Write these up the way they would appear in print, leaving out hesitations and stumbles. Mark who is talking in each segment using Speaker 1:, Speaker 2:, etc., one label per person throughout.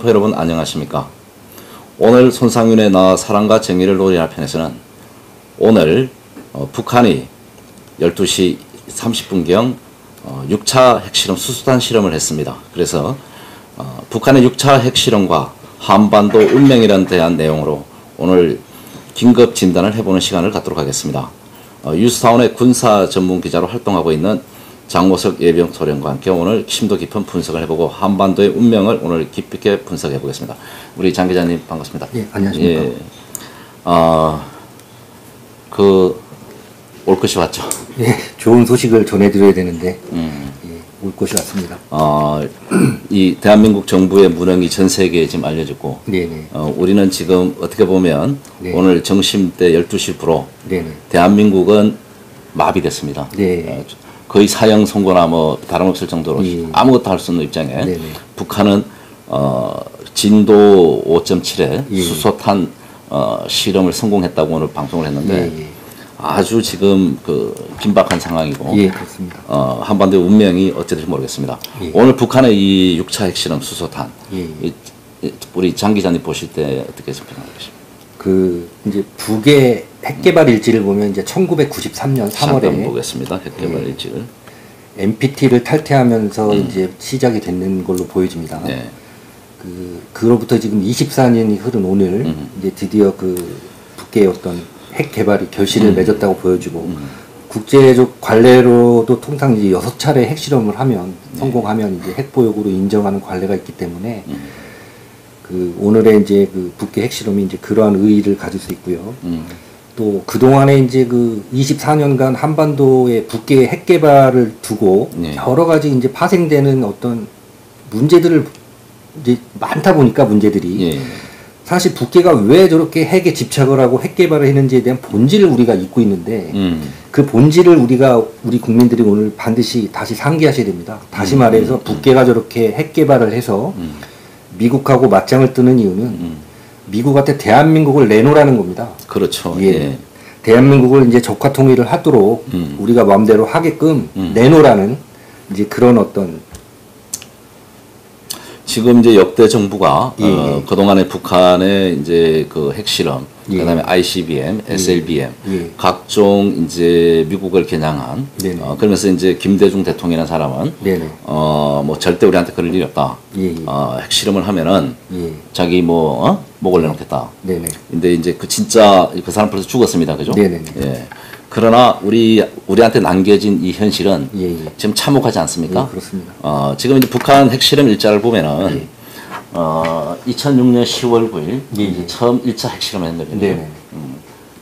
Speaker 1: 여러분 안녕하십니까. 오늘 손상윤의 나 사랑과 정의를 노래할 편에서는 오늘 북한이 12시 30분경 6차 핵실험 수소탄 실험을 했습니다. 그래서 북한의 6차 핵실험과 한반도 운명이라는 대한 내용으로 오늘 긴급 진단을 해보는 시간을 갖도록 하겠습니다. 유스타운의 군사 전문 기자로 활동하고 있는 장모석 예비역 소령과 함께 오늘 심도 깊은 분석을 해보고 한반도의 운명을 오늘 깊이 있게 분석해 보겠습니다. 우리 장 기자님 반갑습니다.
Speaker 2: 예, 안녕하십니까.
Speaker 1: 예, 올 것이 왔죠.
Speaker 2: 예, 좋은 소식을 전해드려야 되는데 예, 올 것이 왔습니다.
Speaker 1: 이 대한민국 정부의 무능이 전 세계에 지금 알려졌고,
Speaker 2: 네네.
Speaker 1: 우리는 지금 어떻게 보면
Speaker 2: 네.
Speaker 1: 오늘 정심때 12시 프로
Speaker 2: 네네.
Speaker 1: 대한민국은 마비됐습니다.
Speaker 2: 네.
Speaker 1: 거의 사형 선고나 뭐 다름없을 정도로
Speaker 2: 예.
Speaker 1: 아무것도 할 수 없는 입장에
Speaker 2: 네네.
Speaker 1: 북한은 진도 5.7의
Speaker 2: 예.
Speaker 1: 수소탄 실험을 성공했다고 오늘 방송을 했는데
Speaker 2: 예.
Speaker 1: 아주 지금 긴박한 상황이고
Speaker 2: 예, 그렇습니다.
Speaker 1: 한반도의 운명이 어찌 될지 모르겠습니다.
Speaker 2: 예.
Speaker 1: 오늘 북한의 이 6차 핵실험 수소탄
Speaker 2: 예.
Speaker 1: 우리 장 기자님 보실 때 어떻게 생각하고 계십니까?
Speaker 2: 이제 북의 핵 개발 일지를 보면 이제 1993년 3월에
Speaker 1: 잠깐 보겠습니다. 핵 개발 일지를.
Speaker 2: NPT를 탈퇴하면서 이제 시작이 됐는 걸로 보여집니다.
Speaker 1: 네.
Speaker 2: 그로부터 지금 24년이 흐른 오늘 이제 드디어 북의 어떤 핵 개발이 결실을 맺었다고 보여지고 국제적 관례로도 통상 이제 6차례 핵실험을 하면 성공하면 이제 핵 보역으로 인정하는 관례가 있기 때문에 오늘의 이제 북의 핵실험이 이제 그러한 의의를 가질 수 있고요. 또 그동안에 이제 24년간 한반도의 북의 핵 개발을 두고 여러 가지 이제 파생되는 어떤 문제들을 이제 많다 보니까 문제들이 사실 북계가 왜 저렇게 핵에 집착을 하고 핵 개발을 했는지에 대한 본질을 우리가 잊고 있는데 그 본질을 우리 국민들이 오늘 반드시 다시 상기하셔야 됩니다. 다시 말해서 북계가 저렇게 핵 개발을 해서 미국하고 맞짱을 뜨는 이유는 미국한테 대한민국을 내놓으라는 겁니다.
Speaker 1: 그렇죠.
Speaker 2: 예.
Speaker 1: 예.
Speaker 2: 대한민국을 이제 적화 통일을 하도록 우리가 마음대로 하게끔 내놓으라는 이제 그런 어떤
Speaker 1: 지금 이제 역대 정부가 그동안에 북한의 이제 핵실험, 그다음에 ICBM, SLBM 각종 이제 미국을 겨냥한 그러면서 이제 김대중 대통령이라는 사람은 뭐 절대 우리한테 그럴 일이 없다. 핵실험을 하면은 자기 목을 내놓겠다. 근데 이제 진짜 그 사람 벌써 죽었습니다. 그죠? 예. 그러나 우리한테 남겨진 이 현실은 지금 참혹하지 않습니까?
Speaker 2: 그렇습니다.
Speaker 1: 지금 이제 북한 핵실험 일자를 보면은 2006년 10월 9일 이제 처음 1차 핵실험을 했는 거죠.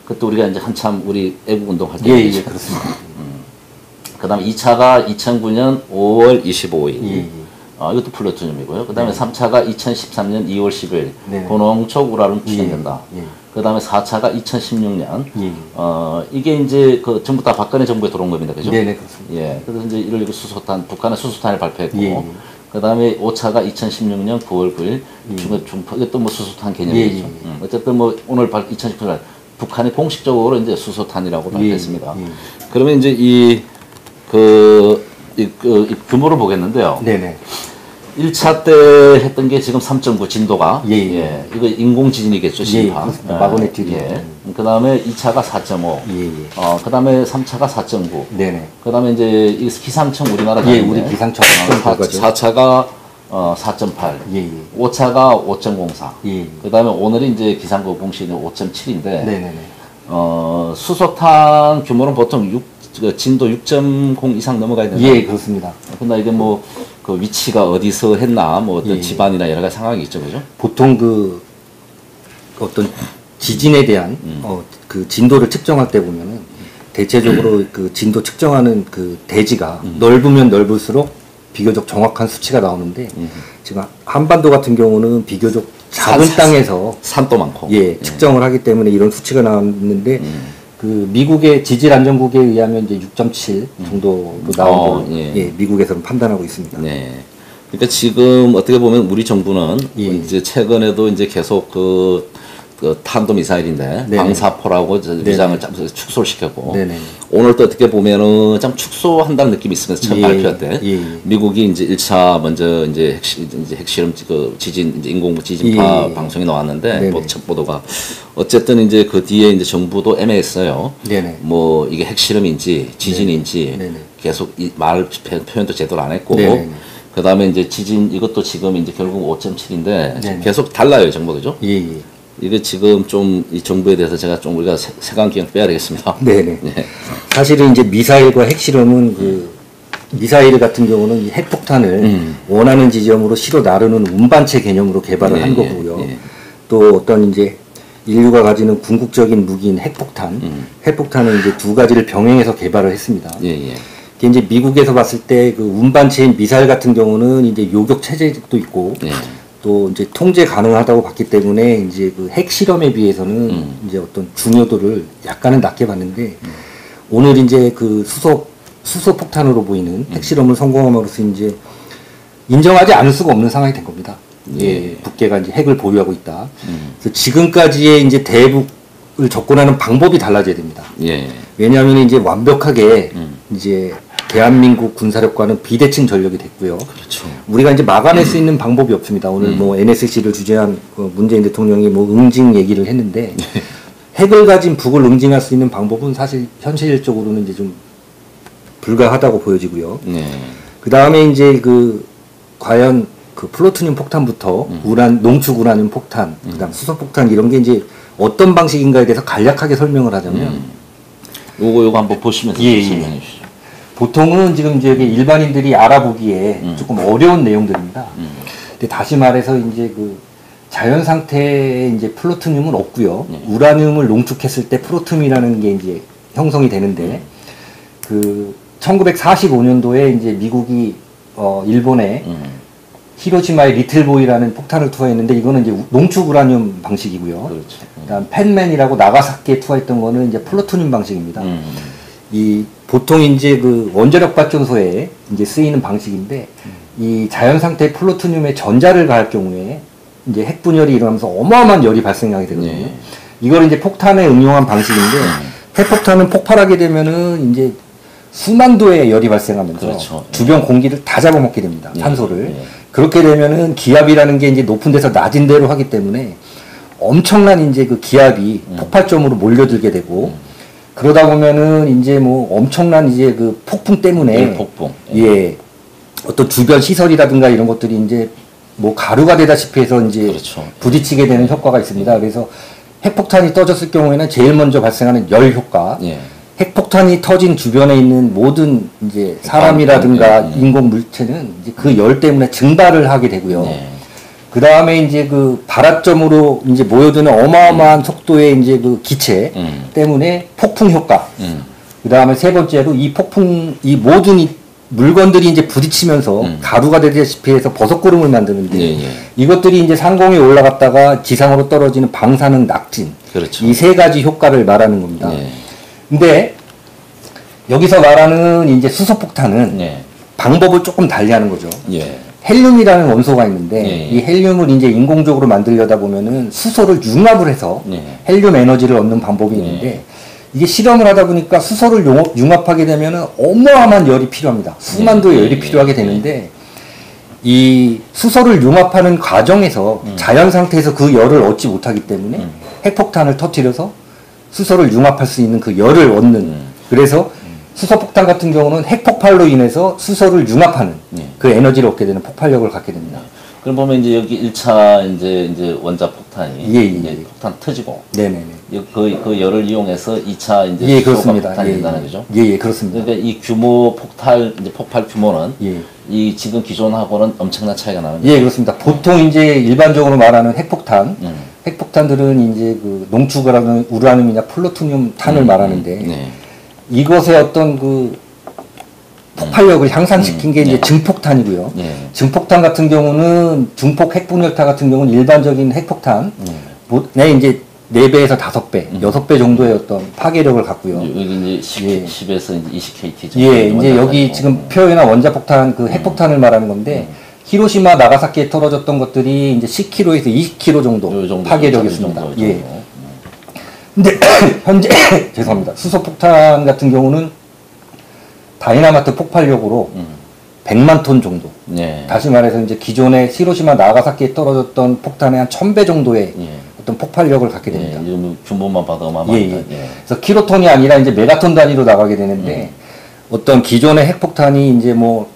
Speaker 1: 그때 우리가 이제 한참 우리 애국 운동할 때
Speaker 2: 그렇습니다.
Speaker 1: 그다음에 2차가 2009년 5월 25일. 이것도 플루토늄이고요. 그다음에 3차가 2013년 2월 10일 고농축 우라늄 추정된다. 그 다음에 4차가 2016년. 이게 이제 전부 다 박근혜 정부에 들어온 겁니다. 그죠?
Speaker 2: 네네, 그렇습니다.
Speaker 1: 예. 그래서 이제 1월 6일 수소탄, 북한의 수소탄을 발표했고, 그 다음에 5차가 2016년 9월 9일, 이것도 뭐 수소탄 개념이죠. 어쨌든 뭐 오늘 2018년 북한이 공식적으로 이제 수소탄이라고 발표했습니다. 그러면 이제 이 규모를 보겠는데요.
Speaker 2: 네네.
Speaker 1: 1차 때 했던 게 지금 3.9 진도가 이거 인공지진이겠죠. 시파.
Speaker 2: 마그네틱.
Speaker 1: 그 다음에 2차가 4.5. 그 다음에 3차가 4.9. 그 다음에 이제 이 기상청 우리나라
Speaker 2: 우리 기상청
Speaker 1: 4차가 4.8. 5차가 5.04. 그 다음에 오늘이 이제 기상국 공시는 5.7인데 수소탄 규모는 보통 진도 6.0 이상 넘어가야 되나요?
Speaker 2: 그렇습니다.
Speaker 1: 근데 이게 위치가 어디서 했나, 어떤 집안이나 여러 가지 상황이 있죠, 그죠?
Speaker 2: 보통 어떤 지진에 대한, 진도를 측정할 때 보면은, 대체적으로 진도 측정하는 대지가 넓으면 넓을수록 비교적 정확한 수치가 나오는데, 지금 한반도 같은 경우는 비교적 작은 땅에서
Speaker 1: 산도 많고.
Speaker 2: 측정을 하기 때문에 이런 수치가 나왔는데, 미국의 지질안전국에 의하면 이제 6.7 정도로 나온 걸로 미국에서는 판단하고 있습니다.
Speaker 1: 그러니까 지금 어떻게 보면 우리 정부는 이제 최근에도 이제 계속 그 탄도 미사일인데
Speaker 2: 네네.
Speaker 1: 방사포라고
Speaker 2: 네네.
Speaker 1: 위장을 축소를 시켰고
Speaker 2: 네네.
Speaker 1: 오늘 또 어떻게 보면은 좀 축소한다는 느낌이 있으면서 처음 발표할 때 미국이 이제 1차 먼저 이제 핵실험 그 지진 이제 인공 지진파 방송이 나왔는데
Speaker 2: 네네.
Speaker 1: 뭐 첫 보도가 어쨌든 이제 그 뒤에 이제 정부도 애매했어요.
Speaker 2: 네네.
Speaker 1: 뭐 이게 핵실험인지 지진인지
Speaker 2: 네네.
Speaker 1: 계속 이 말 표현도 제대로 안 했고
Speaker 2: 네네.
Speaker 1: 그 다음에 이제 지진 이것도 지금 이제 결국 5.7인데
Speaker 2: 네네.
Speaker 1: 계속 달라요 정보 그죠?
Speaker 2: 예.
Speaker 1: 이게 지금 좀 이 정부에 대해서 제가 좀 우리가 색안경 빼야 되겠습니다.
Speaker 2: 네네.
Speaker 1: 네.
Speaker 2: 사실은 이제 미사일과 핵실험은 그 미사일 같은 경우는 이 핵폭탄을 원하는 지점으로 실어 나르는 운반체 개념으로 개발을 한 거고요. 또 어떤 이제 인류가 가지는 궁극적인 무기인 핵폭탄, 핵폭탄은 이제 두 가지를 병행해서 개발을 했습니다. 이게 이제 미국에서 봤을 때 그 운반체인 미사일 같은 경우는 이제 요격 체제도 있고 또 이제 통제 가능하다고 봤기 때문에 이제 그 핵실험에 비해서는 이제 어떤 중요도를 약간은 낮게 봤는데 오늘 이제 그 수소 폭탄으로 보이는 핵실험을 성공함으로써 이제 인정하지 않을 수가 없는 상황이 된 겁니다. 북계가 이제 핵을 보유하고 있다. 그래서 지금까지의 이제 대북을 접근하는 방법이 달라져야 됩니다. 왜냐하면 이제 완벽하게 이제 대한민국 군사력과는 비대칭 전력이 됐고요.
Speaker 1: 그렇죠.
Speaker 2: 우리가 이제 막아낼 수 있는 방법이 없습니다. 오늘 뭐 NSC를 주재한 문재인 대통령이 뭐 응징 얘기를 했는데 핵을 가진 북을 응징할 수 있는 방법은 사실 현실적으로는 이제 좀 불가하다고 보여지고요. 그 다음에 이제 그 과연 그 플루토늄 폭탄부터 농축 우라늄 폭탄, 그다음 수소 폭탄 이런 게 이제 어떤 방식인가에 대해서 간략하게 설명을 하자면
Speaker 1: 요거 한번 보시면서 설명해 주시죠.
Speaker 2: 보통은 지금 이제 일반인들이 알아보기에 조금 어려운 내용들입니다. 근데 다시 말해서 이제 그 자연 상태에 이제 플루토늄은 없고요. 우라늄을 농축했을 때 플루토늄이라는 게 이제 형성이 되는데 그 1945년도에 이제 미국이 일본에 히로시마의 리틀보이라는 폭탄을 투하했는데 이거는 이제 농축 우라늄 방식이고요.
Speaker 1: 그렇죠.
Speaker 2: 그다음 펜맨이라고 나가사키에 투하했던 거는 이제 플루토늄 방식입니다. 이 보통 이제 그 원자력 발전소에 이제 쓰이는 방식인데 이 자연 상태 플루토늄에 전자를 가할 경우에 이제 핵 분열이 일어나면서 어마어마한 열이 발생하게 되거든요. 이걸 이제 폭탄에 응용한 방식인데 핵폭탄은 폭발하게 되면은 이제 수만 도의 열이 발생하면서
Speaker 1: 그렇죠.
Speaker 2: 주변 공기를 다 잡아먹게 됩니다. 산소를. 그렇게 되면은 기압이라는 게 이제 높은 데서 낮은 데로 하기 때문에 엄청난 이제 그 기압이 폭발점으로 몰려들게 되고 그러다 보면은 이제 뭐 엄청난 이제 그 폭풍 때문에
Speaker 1: 폭풍.
Speaker 2: 어떤 주변 시설이라든가 이런 것들이 이제 뭐 가루가 되다시피 해서 이제
Speaker 1: 그렇죠.
Speaker 2: 부딪히게 되는 효과가 있습니다. 그래서 핵폭탄이 떠졌을 경우에는 제일 먼저 발생하는 열 효과. 핵폭탄이 터진 주변에 있는 모든 이제 사람이라든가 인공 물체는 이제 그 열 때문에 증발을 하게 되고요. 그 다음에 이제 그 발화점으로 이제 모여드는 어마어마한 속도의 이제 그 기체 때문에 폭풍 효과. 그 다음에 세 번째로 이 모든 이 물건들이 이제 부딪히면서 가루가 되다시피 해서 버섯구름을 만드는데 이것들이 이제 상공에 올라갔다가 지상으로 떨어지는 방사능 낙진.
Speaker 1: 그렇죠.
Speaker 2: 이 세 가지 효과를 말하는 겁니다. 근데 여기서 말하는 이제 수소폭탄은 방법을 조금 달리하는 거죠. 헬륨이라는 원소가 있는데 이 헬륨을 이제 인공적으로 만들려다 보면은 수소를 융합을 해서 헬륨 에너지를 얻는 방법이 있는데 이게 실험을 하다 보니까 수소를 융합하게 되면은 어마어마한 열이 필요합니다. 수만 도의 열이 필요하게 되는데 이 수소를 융합하는 과정에서 자연 상태에서 그 열을 얻지 못하기 때문에 핵폭탄을 터뜨려서 수소를 융합할 수 있는 그 열을 얻는 그래서 수소폭탄 같은 경우는 핵폭발로 인해서 수소를 융합하는 그 에너지를 얻게 되는 폭발력을 갖게 됩니다.
Speaker 1: 그럼 보면 이제 여기 1차 이제 원자 폭탄이 이제 폭탄 터지고 그 열을 이용해서 2차 이제
Speaker 2: 그렇습니다.
Speaker 1: 폭탄이 된다는 거죠.
Speaker 2: 그렇습니다.
Speaker 1: 그러니까 이 규모 폭발 규모는 이 지금 기존하고는 엄청난 차이가 나는 거죠.
Speaker 2: 그렇습니다. 보통 이제 일반적으로 말하는 핵폭탄들은 이제 그 농축 우라늄이나 플루토늄 탄을 말하는데 이것의 어떤 그 폭발력을 향상시킨 게 이제 증폭탄이고요. 증폭탄 같은 경우는 중폭 핵분열탄 같은 경우는 일반적인 핵폭탄 이제 4배에서 5배, 6배 정도의 어떤 파괴력을 갖고요.
Speaker 1: 여기 이제 10에서 20KT 정도.
Speaker 2: 이제 여기 지금 표현한 원자폭탄 그 핵폭탄을 말하는 건데 히로시마, 나가사키에 떨어졌던 것들이 이제 10km에서 20km 정도
Speaker 1: 요 정도
Speaker 2: 파괴력이었습니다.
Speaker 1: 정도,
Speaker 2: 예. 근데 현재 죄송합니다. 수소폭탄 같은 경우는 다이나마이트 폭발력으로 100만 톤 정도.
Speaker 1: 예.
Speaker 2: 다시 말해서 이제 기존의 히로시마, 나가사키에 떨어졌던 폭탄의 한 1000배 정도의
Speaker 1: 예.
Speaker 2: 어떤 폭발력을 갖게 됩니다.
Speaker 1: 예. 지금 규모만 봐도
Speaker 2: 예,
Speaker 1: 어마어마합니다.
Speaker 2: 예.
Speaker 1: 예.
Speaker 2: 그래서 킬로톤이 아니라 이제 메가톤 단위로 나가게 되는데 어떤 기존의 핵폭탄이 이제 뭐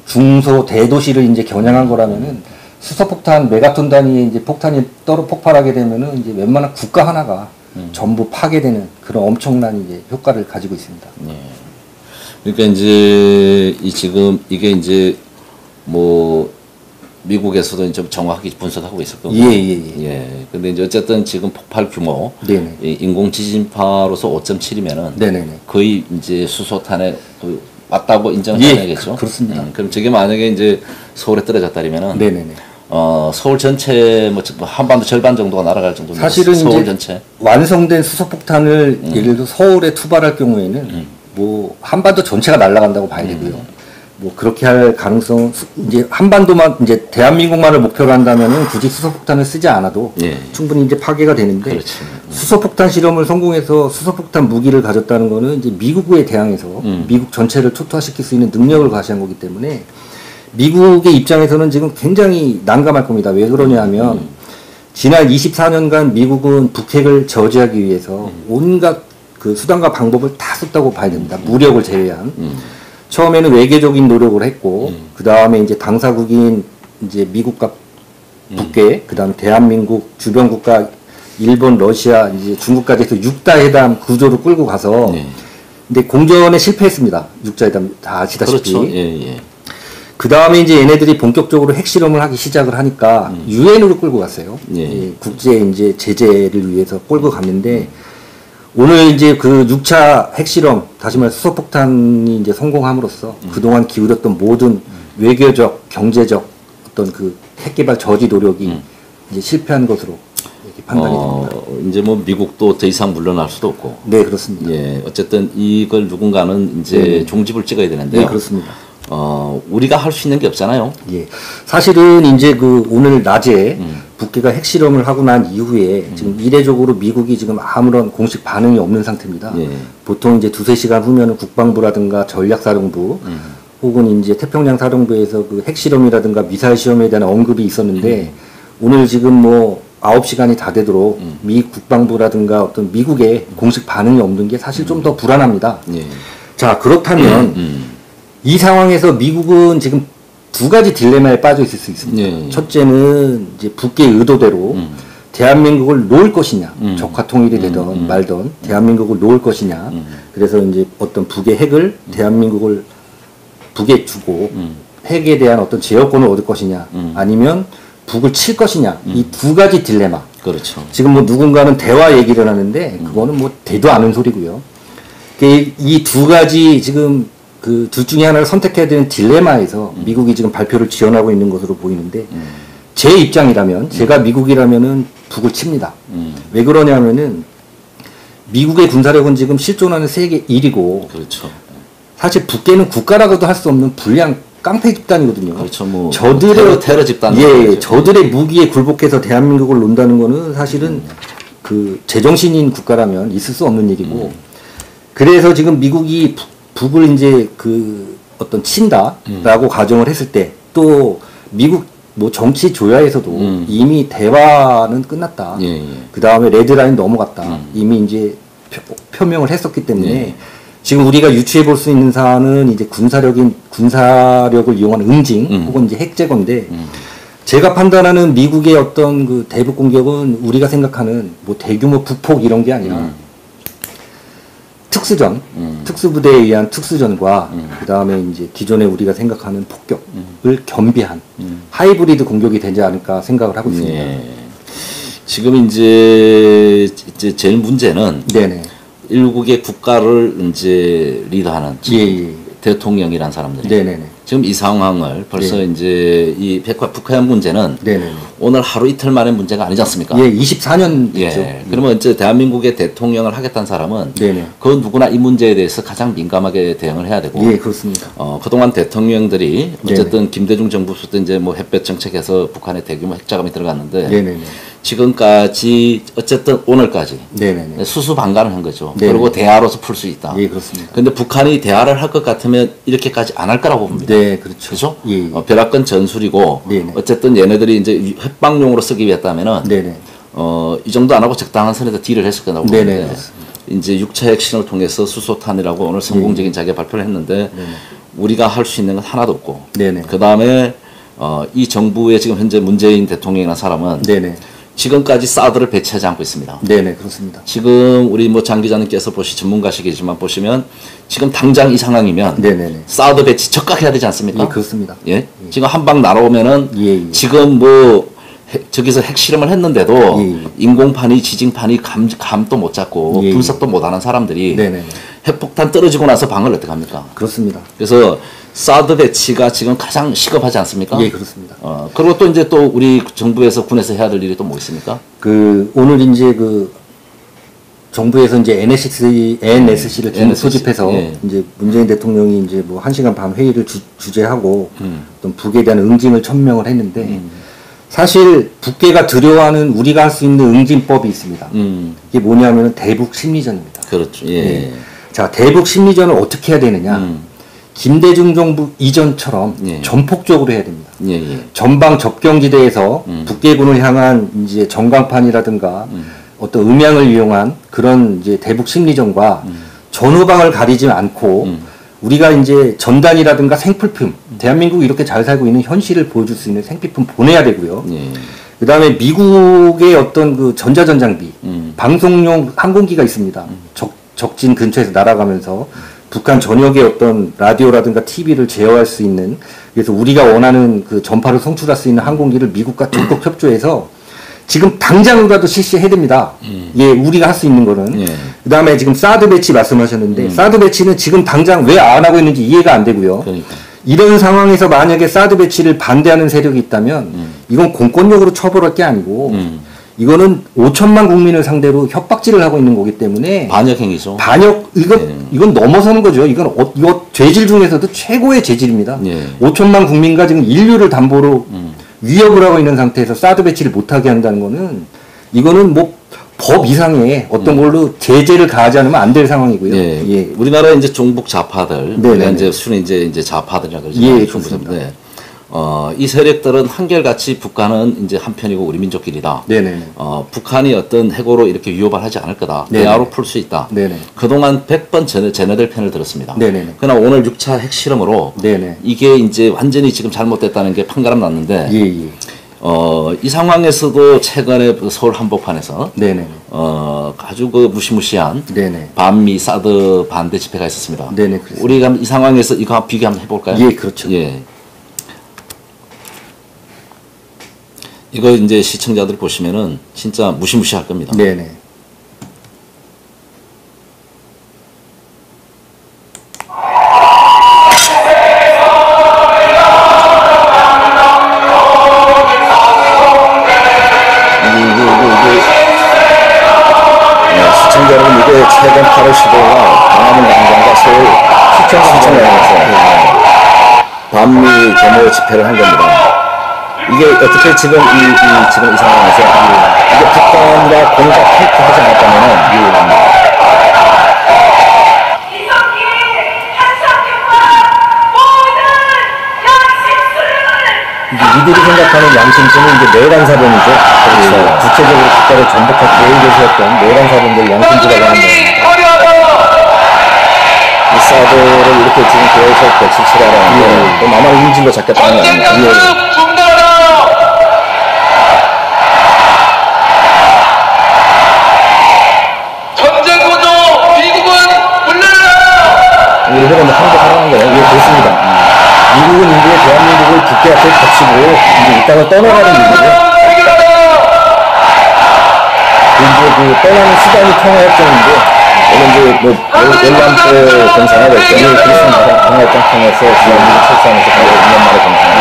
Speaker 2: 중소 대도시를 이제 겨냥한 거라면은 수소폭탄 메가톤 단위의 이제 폭탄이 폭발하게 되면은 이제 웬만한 국가 하나가 전부 파괴되는 그런 엄청난 이제 효과를 가지고 있습니다.
Speaker 1: 예. 그러니까 이제 지금 이게 이제 뭐 미국에서도 좀 정확하게 분석하고 있을 거고. 예. 근데 이제 어쨌든 지금 폭발 규모,
Speaker 2: 네네.
Speaker 1: 이 인공 지진파로서 5.7이면은
Speaker 2: 네네네.
Speaker 1: 거의 이제 수소탄에 맞다고 인정해야겠죠.
Speaker 2: 그렇습니다.
Speaker 1: 그럼 저게 만약에 이제 서울에 떨어졌다면은
Speaker 2: 네네네.
Speaker 1: 서울 전체 뭐 한반도 절반 정도가 날아갈 정도면
Speaker 2: 사실은
Speaker 1: 서울
Speaker 2: 이제
Speaker 1: 전체
Speaker 2: 완성된 수소폭탄을 예를 들어 서울에 투발할 경우에는 뭐 한반도 전체가 날아간다고 봐야 되고요. 뭐 그렇게 할 가능성 이제 한반도만 이제 대한민국만을 목표로 한다면은 굳이 수소폭탄을 쓰지 않아도
Speaker 1: 예.
Speaker 2: 충분히 이제 파괴가 되는데
Speaker 1: 그렇지.
Speaker 2: 수소폭탄 실험을 성공해서 수소폭탄 무기를 가졌다는 거는 이제 미국에 대항해서 미국 전체를 초토화시킬 수 있는 능력을 과시한 거기 때문에 미국의 입장에서는 지금 굉장히 난감할 겁니다. 왜 그러냐면 지난 24년간 미국은 북핵을 저지하기 위해서 온갖 그 수단과 방법을 다 썼다고 봐야 됩니다. 무력을 제외한. 처음에는 외교적인 노력을 했고, 그 다음에 이제 당사국인 이제 미국과 북괴, 그 다음에 대한민국, 주변 국가, 일본, 러시아, 이제 중국까지 해서 6다 회담 구조로 끌고 가서, 근데 공전에 실패했습니다. 6자 회담 다 아시다시피.
Speaker 1: 그렇죠. 예.
Speaker 2: 그 다음에 이제 얘네들이 본격적으로 핵실험을 하기 시작을 하니까 유엔으로 끌고 갔어요.
Speaker 1: 예.
Speaker 2: 국제 이제 제재를 위해서 끌고 갔는데, 오늘 이제 그 6차 핵실험, 다시 말해 수소폭탄이 이제 성공함으로써 그동안 기울였던 모든 외교적, 경제적 어떤 그 핵개발 저지 노력이 이제 실패한 것으로 이렇게 판단이 됩니다.
Speaker 1: 이제 뭐 미국도 더 이상 물러날 수도 없고.
Speaker 2: 네, 그렇습니다.
Speaker 1: 예. 어쨌든 이걸 누군가는 이제 종집을 찍어야 되는데요.
Speaker 2: 네, 그렇습니다.
Speaker 1: 우리가 할 수 있는 게 없잖아요.
Speaker 2: 예. 사실은 이제 그 오늘 낮에 북괴가 핵실험을 하고 난 이후에 지금 이례적으로 미국이 지금 아무런 공식 반응이 없는 상태입니다.
Speaker 1: 예.
Speaker 2: 보통 이제 2-3시간 후면은 국방부라든가 전략사령부 혹은 이제 태평양 사령부에서 그 핵실험이라든가 미사일 시험에 대한 언급이 있었는데 오늘 지금 뭐 9시간이 다 되도록 미 국방부라든가 어떤 미국의 공식 반응이 없는 게 사실 좀 더 불안합니다.
Speaker 1: 예.
Speaker 2: 자, 그렇다면 이 상황에서 미국은 지금 두 가지 딜레마에 빠져 있을 수 있습니다.
Speaker 1: 예.
Speaker 2: 첫째는 이제 북의 의도대로 대한민국을 놓을 것이냐, 적화 통일이 되던 말던 대한민국을 놓을 것이냐. 그래서 이제 어떤 북의 핵을 대한민국을 북에 주고 핵에 대한 어떤 제어권을 얻을 것이냐, 아니면 북을 칠 것이냐. 이 두 가지 딜레마.
Speaker 1: 그렇죠.
Speaker 2: 지금 뭐 누군가는 대화 얘기를 하는데 그거는 뭐 되도 않은 소리고요. 이 두 가지 지금 그 둘 중에 하나를 선택해야 되는 딜레마에서 미국이 지금 발표를 지원하고 있는 것으로 보이는데 제 입장이라면 제가 미국이라면은 북을 칩니다. 왜 그러냐면은 미국의 군사력은 지금 실존하는 세계 1위고
Speaker 1: 그렇죠.
Speaker 2: 사실 북괴는 국가라고도 할 수 없는 불량 깡패 집단이거든요.
Speaker 1: 그렇죠. 뭐
Speaker 2: 저들의
Speaker 1: 테러 집단.
Speaker 2: 예, 저들의 무기에 굴복해서 대한민국을 논다는 거는 사실은 그 제정신인 국가라면 있을 수 없는 일이고 그래서 지금 미국이 북을 이제 그 어떤 친다라고 가정을 했을 때 또 미국 뭐 정치 조야에서도 이미 대화는 끝났다.
Speaker 1: 예.
Speaker 2: 그 다음에 레드라인 넘어갔다. 이미 이제 표명을 했었기 때문에
Speaker 1: 예.
Speaker 2: 지금 우리가 유추해 볼 수 있는 사안은 이제 군사력을 이용한 응징 혹은 이제 핵제거인데 제가 판단하는 미국의 어떤 그 대북 공격은 우리가 생각하는 뭐 대규모 북폭 이런 게 아니라 특수전, 특수부대에 의한 특수전과 그 다음에 이제 기존에 우리가 생각하는 폭격을 겸비한 하이브리드 공격이 되지 않을까 생각을 하고 있습니다.
Speaker 1: 예. 지금 이제 제일 문제는
Speaker 2: 네네.
Speaker 1: 일국의 국가를 이제 리더하는
Speaker 2: 예.
Speaker 1: 대통령이란 사람들이
Speaker 2: 네네네.
Speaker 1: 지금 이 상황을 벌써
Speaker 2: 네.
Speaker 1: 이제 이 북한 문제는
Speaker 2: 네네.
Speaker 1: 오늘 하루 이틀 만의 문제가 아니지 않습니까?
Speaker 2: 예, 24년 됐죠.
Speaker 1: 예. 그러면 이제 대한민국의 대통령을 하겠다는 사람은
Speaker 2: 네네.
Speaker 1: 그 누구나 이 문제에 대해서 가장 민감하게 대응을 해야 되고
Speaker 2: 예, 그렇습니다.
Speaker 1: 그동안 대통령들이 어쨌든
Speaker 2: 네네.
Speaker 1: 김대중 정부 때 이제 뭐 햇볕 정책에서 북한에 대규모 핵자금이 들어갔는데
Speaker 2: 네네네.
Speaker 1: 지금까지 어쨌든 오늘까지
Speaker 2: 네네네.
Speaker 1: 수수방관을 한 거죠.
Speaker 2: 네네.
Speaker 1: 그리고 대화로서 풀 수 있다.
Speaker 2: 예, 그렇습니다.
Speaker 1: 근데 북한이 대화를 할 것 같으면 이렇게까지 안 할 거라고 봅니다.
Speaker 2: 네, 그렇죠.
Speaker 1: 그죠?
Speaker 2: 예.
Speaker 1: 벼락건 전술이고
Speaker 2: 네네.
Speaker 1: 어쨌든 얘네들이 이제 핵방용으로 쓰기 위했다면은
Speaker 2: 네네.
Speaker 1: 이 정도 안 하고 적당한 선에서 딜을 했을 거라고
Speaker 2: 네네,
Speaker 1: 보는데
Speaker 2: 그렇습니다.
Speaker 1: 이제 6차 핵심을 통해서 수소탄이라고 오늘 성공적인 자기가 발표를 했는데
Speaker 2: 네네.
Speaker 1: 우리가 할 수 있는 건 하나도 없고
Speaker 2: 네네.
Speaker 1: 그 다음에 이 정부의 지금 현재 문재인 대통령이라는 사람은
Speaker 2: 네네.
Speaker 1: 지금까지 사드를 배치하지 않고 있습니다.
Speaker 2: 네네, 그렇습니다.
Speaker 1: 지금 우리 뭐 장 기자님께서 전문가시겠지만 보시면 지금 당장 이 상황이면
Speaker 2: 네네네.
Speaker 1: 사드 배치 적극해야 되지 않습니까?
Speaker 2: 예, 그렇습니다.
Speaker 1: 예? 지금 한 방 날아오면은
Speaker 2: 예, 예.
Speaker 1: 지금 뭐 저기서 핵실험을 했는데도
Speaker 2: 예, 예.
Speaker 1: 인공판이 지진판이 감도 못 잡고
Speaker 2: 예, 예.
Speaker 1: 분석도 못하는 사람들이
Speaker 2: 네네네.
Speaker 1: 핵폭탄 떨어지고 나서 방을 어떻게 합니까?
Speaker 2: 그렇습니다.
Speaker 1: 그래서 사드 배치가 지금 가장 시급하지 않습니까?
Speaker 2: 예, 그렇습니다.
Speaker 1: 그리고 또 이제 또 우리 정부에서 군에서 해야 될 일이 또 뭐 있습니까?
Speaker 2: 오늘 이제 정부에서 이제 NSC를 지금
Speaker 1: NSC,
Speaker 2: 소집해서
Speaker 1: 예.
Speaker 2: 이제 문재인 대통령이 이제 뭐 1시간 반 회의를 주재하고 어떤 북에 대한 응징을 천명을 했는데 사실 북계가 두려워하는 우리가 할 수 있는 응징법이 있습니다. 이게 뭐냐면 대북 심리전입니다.
Speaker 1: 그렇죠. 예.
Speaker 2: 예. 자, 대북 심리전을 어떻게 해야 되느냐? 김대중 정부 이전처럼
Speaker 1: 예.
Speaker 2: 전폭적으로 해야 됩니다.
Speaker 1: 예, 예.
Speaker 2: 전방 접경지대에서 북계군을 향한 이제 전광판이라든가 어떤 음향을 이용한 그런 이제 대북 심리전과 전후방을 가리지 않고 우리가 이제 전단이라든가 생필품, 대한민국이 이렇게 잘 살고 있는 현실을 보여줄 수 있는 생필품 보내야 되고요.
Speaker 1: 예.
Speaker 2: 그 다음에 미국의 어떤 그 전자전장비, 방송용 항공기가 있습니다. 적진 근처에서 날아가면서 북한 전역의 어떤 라디오라든가 TV를 제어할 수 있는, 그래서 우리가 원하는 그 전파를 송출할 수 있는 항공기를 미국과 적극 협조해서 지금 당장이라도 실시해야 됩니다. 예, 우리가 할 수 있는 거는.
Speaker 1: 예.
Speaker 2: 그 다음에 지금 사드 배치 말씀하셨는데, 사드 배치는 지금 당장 왜 안 하고 있는지 이해가 안 되고요.
Speaker 1: 그러니까.
Speaker 2: 이런 상황에서 만약에 사드 배치를 반대하는 세력이 있다면, 이건 공권력으로 처벌할 게 아니고, 이거는 5천만 국민을 상대로 협박질을 하고 있는 거기 때문에,
Speaker 1: 반역 행위죠.
Speaker 2: 이건 넘어서는 거죠. 이거 죄질 중에서도 최고의 죄질입니다.
Speaker 1: 예.
Speaker 2: 5천만 국민과 지금 인류를 담보로 위협을 하고 있는 상태에서 사드 배치를 못하게 한다는 거는, 이거는 뭐 법 이상의 어떤 걸로 제재를 가하지 않으면 안 될 상황이고요.
Speaker 1: 예.
Speaker 2: 예.
Speaker 1: 우리나라 이제 종북 좌파들,
Speaker 2: 네네네.
Speaker 1: 우리가 이제 수는 이제 좌파들이라 그러죠.
Speaker 2: 예, 그렇습니다.
Speaker 1: 이 세력들은 한결같이 북한은 이제 한편이고 우리 민족끼리다.
Speaker 2: 네네.
Speaker 1: 북한이 어떤 해고로 이렇게 위협을 하지 않을 거다.
Speaker 2: 네네.
Speaker 1: 대화로 풀 수 있다.
Speaker 2: 네네.
Speaker 1: 그동안 100번 쟤네들 편을 들었습니다.
Speaker 2: 네네네.
Speaker 1: 그러나 오늘 6차 핵실험으로
Speaker 2: 네네.
Speaker 1: 이게 이제 완전히 지금 잘못됐다는 게 판가름 났는데
Speaker 2: 예, 예.
Speaker 1: 이 상황에서도 최근에 그 서울 한복판에서
Speaker 2: 네네.
Speaker 1: 아주 그 무시무시한
Speaker 2: 네네.
Speaker 1: 반미 사드 반대 집회가 있었습니다.
Speaker 2: 네네, 그렇습니다.
Speaker 1: 우리가 이 상황에서 이거 비교 한번 해볼까요?
Speaker 2: 예, 그렇죠.
Speaker 1: 예. 이거 이제 시청자들 보시면은 진짜 무시무시할 겁니다.
Speaker 2: 네네.
Speaker 1: 시청자 여러분, 이게 최근 8월 15일 광화문 광장과 서울 시청장에서 반미 데모 집회를 한 겁니다. 이게 어떻게 지금 지금 이 상황에서 이게 북한과 공작 팩트하지 않았다면은
Speaker 2: 이들이 생각하는 양심수는 이제 내란사범이죠.
Speaker 1: 그렇죠.
Speaker 2: 구체적으로 국가를 전복하고 계획에서였던 내란사범들 양심주라고 하는 겁니다.
Speaker 1: 이 사드를 이렇게 지금 계속 배치치라라는 게 또 나만 인질로 잡겠다는 게 아닙니다.
Speaker 2: 이거는 한국하라는 거예요. 예, 그렇습니다. 미국은 이제 대한민국을 국회 앞에 덮치고 이제 이 땅을 떠나가는 일이고, 이제 그 떠나는 수단이 평화협정인데,
Speaker 1: 이제 뭐 열람표 공산화가 있죠. 그렇습니다. 통합장 통해서 지금 미국 출산에서 바로 2년 만에 공산화.